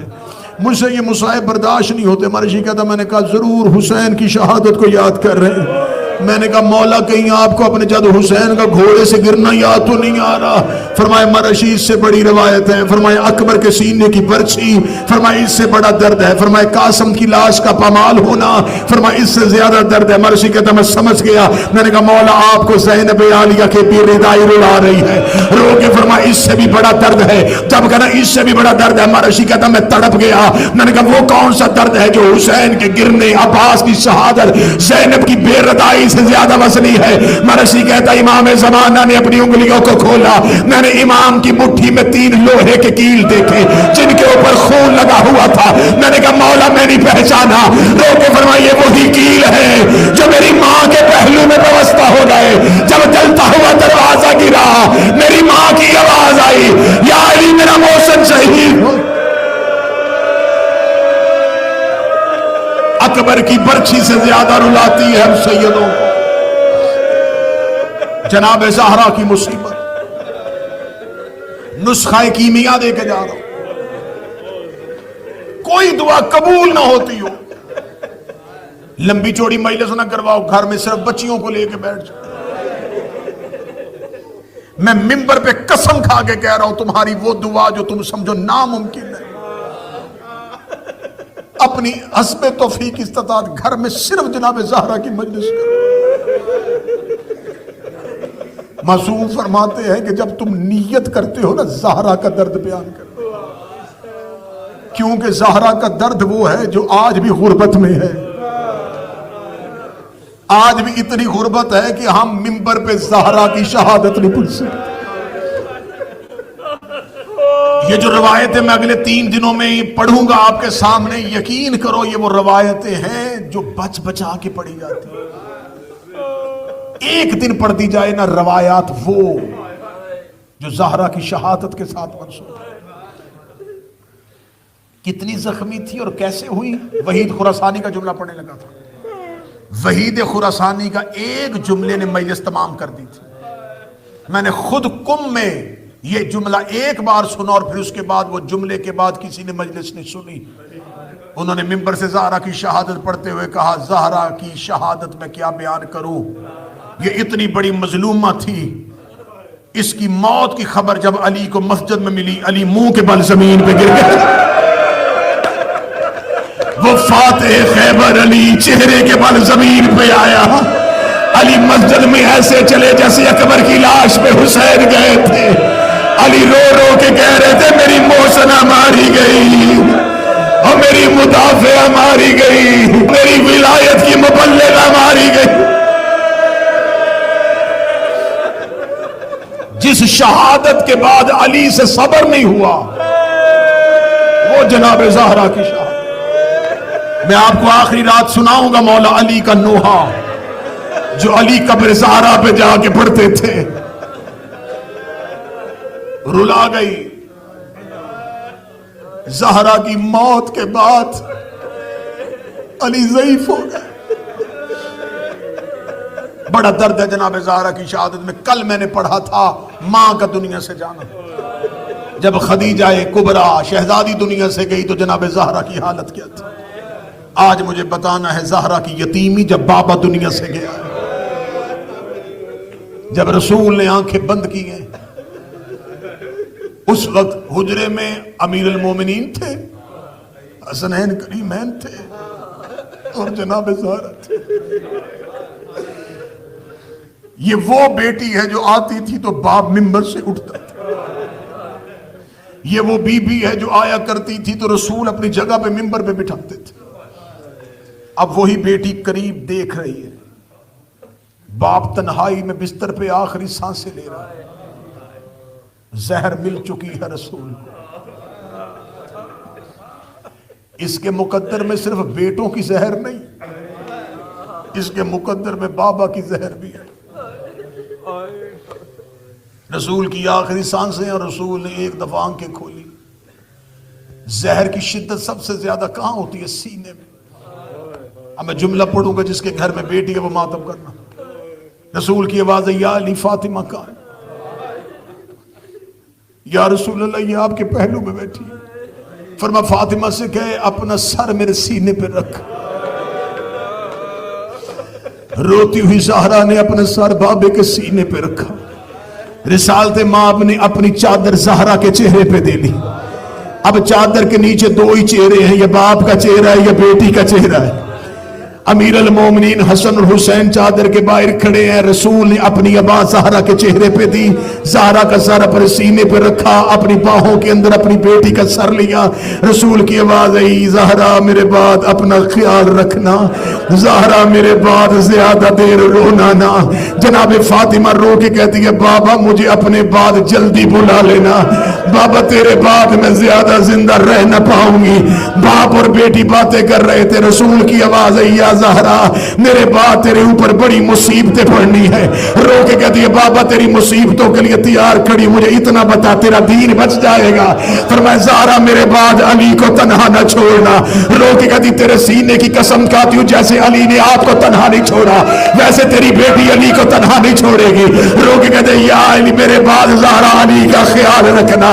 مجھ سے یہ مصائب برداشت نہیں ہوتے. مرشی کہتا میں نے کہا ضرور حسین کی شہادت کو یاد کر رہے ہیں. میں نے کہا مولا کہیں آپ کو اپنے جد حسین کا گھوڑے سے گرنا یاد تو نہیں آ رہا؟ فرمائے مرشی اس سے بڑی روایت ہے. فرمائے اکبر کے سینے کی برچھی, فرمائے اس سے بڑا درد ہے. فرمائے قاسم کی لاش کا پامال ہونا, فرمائے اس سے زیادہ درد ہے. مرشی کہتا میں سمجھ گیا. میں نے کہا مولا آپ کو زینب عالیہ کے پیر ردائی رلا رہی ہے, رو کے فرمائے اس سے بھی بڑا درد ہے. جب کہنا اس سے بھی بڑا درد ہے, مرشی کہتا میں تڑپ گیا. میں نے کہا وہ کون سا درد ہے جو حسین کے گرنے, عباس کی شہادت, زینب کی بے ردائی سے زیادہ وزنی ہے؟ مرشی کہتا امام زمانہ نے اپنی انگلیوں کو کھولا, میں نے امام کی مٹھی میں 3 لوہے کے کیل دیکھے جن کے اوپر خون لگا ہوا تھا. میں نے کہا مولا میں نہیں پہچانا. رو کے فرمایا یہ وہی کیل ہے جو میری ماں کے پہلو میں وابستہ ہو گئے. جب جلتا ہوا دروازہ گرا میری ماں کی آواز آئی یا علی میرا محسن شہید. اکبر کی برچھی سے زیادہ رلاتی ہے ہم سیدوں کو جناب زہرا کی مصیبت. نسخہ کیمیا دے کے جا رہا ہوں, کوئی دعا قبول نہ ہوتی ہو. لمبی چوڑی مجلس نہ کرواؤ, گھر میں صرف بچیوں کو لے کے بیٹھ جاؤ. میں ممبر پہ قسم کھا کے کہہ رہا ہوں تمہاری وہ دعا جو تم سمجھو ناممکن ہے اپنی حسب توفیق استطاعت گھر میں صرف جناب زہرا کی مجلس کرو۔ معصوم فرماتے ہیں کہ جب تم نیت کرتے ہو نا زہرا کا درد بیان کرو، کیونکہ زہرا کا درد وہ ہے جو آج بھی غربت میں ہے، آج بھی اتنی غربت ہے کہ ہم منبر پہ زہرا کی شہادت نہیں پڑھ سکتے۔ یہ جو روایتیں میں اگلے 3 دنوں میں پڑھوں گا آپ کے سامنے، یقین کرو یہ وہ روایتیں ہیں جو بچ بچا کے پڑھی جاتی ہیں۔ ایک دن پڑھ دی جائے نا روایات وہ جو زہرا کی شہادت کے ساتھ منسوب ہے۔ کتنی زخمی تھی اور کیسے ہوئی؟ وحید خراسانی کا جملہ پڑھنے لگا تھا، وحید خراسانی کا ایک جملے نے مجلس تمام کر دی تھی۔ میں نے خود قم میں یہ جملہ ایک بار سنا اور پھر اس کے بعد وہ جملے کے بعد کسی نے مجلس نہیں سنی۔ انہوں نے منبر سے زہرا کی شہادت پڑھتے ہوئے کہا زہرا کی شہادت میں کیا بیان کروں، یہ اتنی بڑی مظلومہ تھی، اس کی موت کی خبر جب علی کو مسجد میں ملی، علی منہ کے بل زمین پہ گر گئے۔ وہ فاتح خیبر علی چہرے کے بل زمین پہ آیا، علی مسجد میں ایسے چلے جیسے اکبر کی لاش پہ حسین گئے تھے۔ علی رو رو کے کہہ رہے تھے میری محسنہ ماری گئی اور میری مدافعہ ماری گئی، میری ولایت کی مبلغہ ماری گئی۔ جس شہادت کے بعد علی سے صبر نہیں ہوا وہ جناب زہرا کی شہادت۔ میں آپ کو آخری رات سناؤں گا مولا علی کا نوحہ جو علی قبر زہرا پہ جا کے پڑھتے تھے۔ رلا گئی زہرا کی موت کے بعد علی ضعیف ہو گئے۔ بڑا درد ہے جناب زہرا کی شہادت میں۔ کل میں نے پڑھا تھا ماں کا دنیا سے جانا، جب خدیجہ کبریٰ شہزادی دنیا سے گئی تو جناب زہرا کی حالت کیا تھی۔ آج مجھے بتانا ہے زہرا کی یتیمی جب بابا دنیا سے گیا، جب رسول نے آنکھیں بند کی ہیں، اس وقت حجرے میں امیر المومنین تھے، حسنین کریمین تھے اور جناب زہرا تھے۔ یہ وہ بیٹی ہے جو آتی تھی تو باپ منبر سے اٹھتا تھا، یہ وہ بی بی ہے جو آیا کرتی تھی تو رسول اپنی جگہ پہ منبر پہ بٹھاتے تھے۔ اب وہی بیٹی قریب دیکھ رہی ہے، باپ تنہائی میں بستر پہ آخری سانسیں لے رہا ہے، زہر مل چکی ہے رسول کو۔ اس کے مقدر میں صرف بیٹوں کی زہر نہیں، اس کے مقدر میں بابا کی زہر بھی ہے۔ رسول کی آخری سانسیں اور رسول نے ایک دفعہ آنکھیں کھولی۔ زہر کی شدت سب سے زیادہ کہاں ہوتی ہے؟ سینے میں۔ اب میں جملہ پڑھوں گا جس کے گھر میں بیٹی ہے وہ ماتم کرنا۔ رسول کی آواز ہے یا علی فاطمہ کہاں ہے؟ یا رسول اللہ یہ آپ کے پہلو میں بیٹھی ہے۔ فرما فاطمہ سے کہے اپنا سر میرے سینے پہ رکھ۔ روتی ہوئی زہرا نے اپنا سر بابے کے سینے پہ رکھا۔ رسالت ماں نے اپنی چادر زہرا کے چہرے پہ دے لی۔ اب چادر کے نیچے دو ہی چہرے ہیں، یا باپ کا چہرہ ہے یا بیٹی کا چہرہ ہے۔ امیر المومنین حسن اور حسین چادر کے باہر کھڑے ہیں، رسول نے اپنی ابا زہرا کے چہرے پہ دی، زہرا کا سر اپنے سینے پہ رکھا، اپنی باہوں کے اندر اپنی بیٹی کا سر لیا۔ رسول کی آواز آئی زہرا میرے بعد اپنا خیال رکھنا، زہرا میرے بعد زیادہ دیر رونا نہ۔ جناب فاطمہ رو کے کہتی ہے بابا مجھے اپنے بعد جلدی بلا لینا، بابا تیرے بعد میں زیادہ زندہ رہ نہ پاؤں گی۔ باپ اور بیٹی باتیں کر رہے تھے، رسول کی آواز آئی یا زہرا میرے بعد تیرے اوپر بڑی مصیبتیں پڑنی ہے۔ رو کے کہتی ہے بابا تیری مصیبتوں کے لیے تیار کھڑی، مجھے اتنا بتا تیرا دین بچ جائے گا۔ فرمایا زہرا میرے بعد علی کو تنہا نہ چھوڑنا۔ رو کے کہتی تیرے سینے کی قسم کھاتی ہوں جیسے علی نے آپ کو تنہا نہیں چھوڑا ویسے تیری بیٹی علی کو تنہا نہیں چھوڑے گی۔ رو کے کہتے یا علی میرے بعد زہرا علی کا خیال رکھنا۔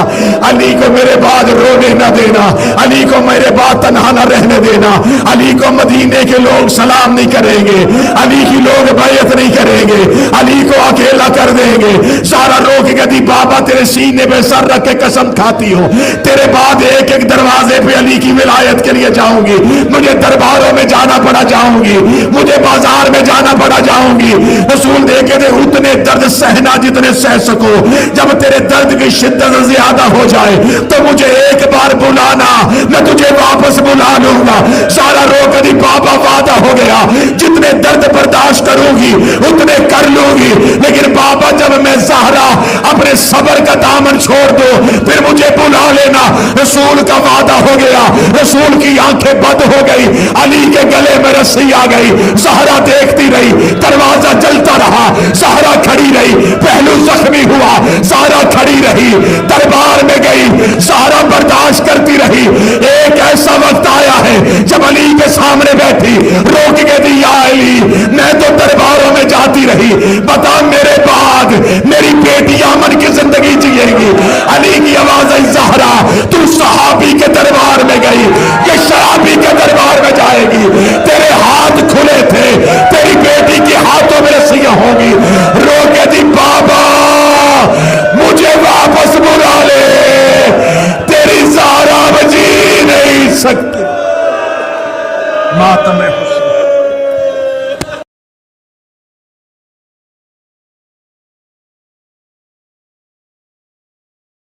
علی کو میرے بعد رونے نہ دینا، علی کو میرے بعد تنہا نہ رہنے دینا، علی کو مدینے کے لوگ سلام نہیں کریں گے، علی کی لوگ بیعت نہیں کریں گے، علی کو اکیلا کر دیں گے۔ سارا رو کے کہتی بابا تیرے سینے پہ سر رکھ کے قسم کھاتی ہوں، تیرے بعد ایک ایک دروازے پہ علی کی ولایت کے لیے جاؤں گی، مجھے درباروں میں جانا پڑا جاؤں گی، مجھے بازار میں جانا پڑا جاؤں گی۔ رسول دیکھے تھے اتنے درد سہنا جتنے سہ سکو، جب تیرے درد کی شدت زیادہ ہو جائے تو مجھے ایک بار بلانا، میں تجھے واپس بلا لوں گا۔ سارا رو کر بابا وعدہ ہو گیا جتنے درد برداشت کروں گی اتنے کر لوں گی، لیکن بابا جب میں زہرا اپنے صبر کا دامن چھوڑ دو پھر مجھے بلا لینا۔ رسول کا وعدہ ہو گیا، رسول کی آنکھیں بند ہو گئی، علی کے گلے میں رسی آ گئی، زہرا دیکھتی رہی، دروازہ جلتا رہا، زہرا کھڑی رہی، پہلو زخمی ہوا، زہرا کھڑی رہی، دربار میں گئی، زہرا برداشت کرتی رہی۔ ایک ایسا وقت آیا ہے جب علی کے سامنے بیٹھی روک کے دی، یا علی میں تو درباروں میں جاتی رہی، بتا میرے بعد میری بیٹی امن کی زندگی جیے گی؟ علی کی آواز آئی، زہرا تو صحابی کے دربار میں گئی، یہ شرابی کے دربار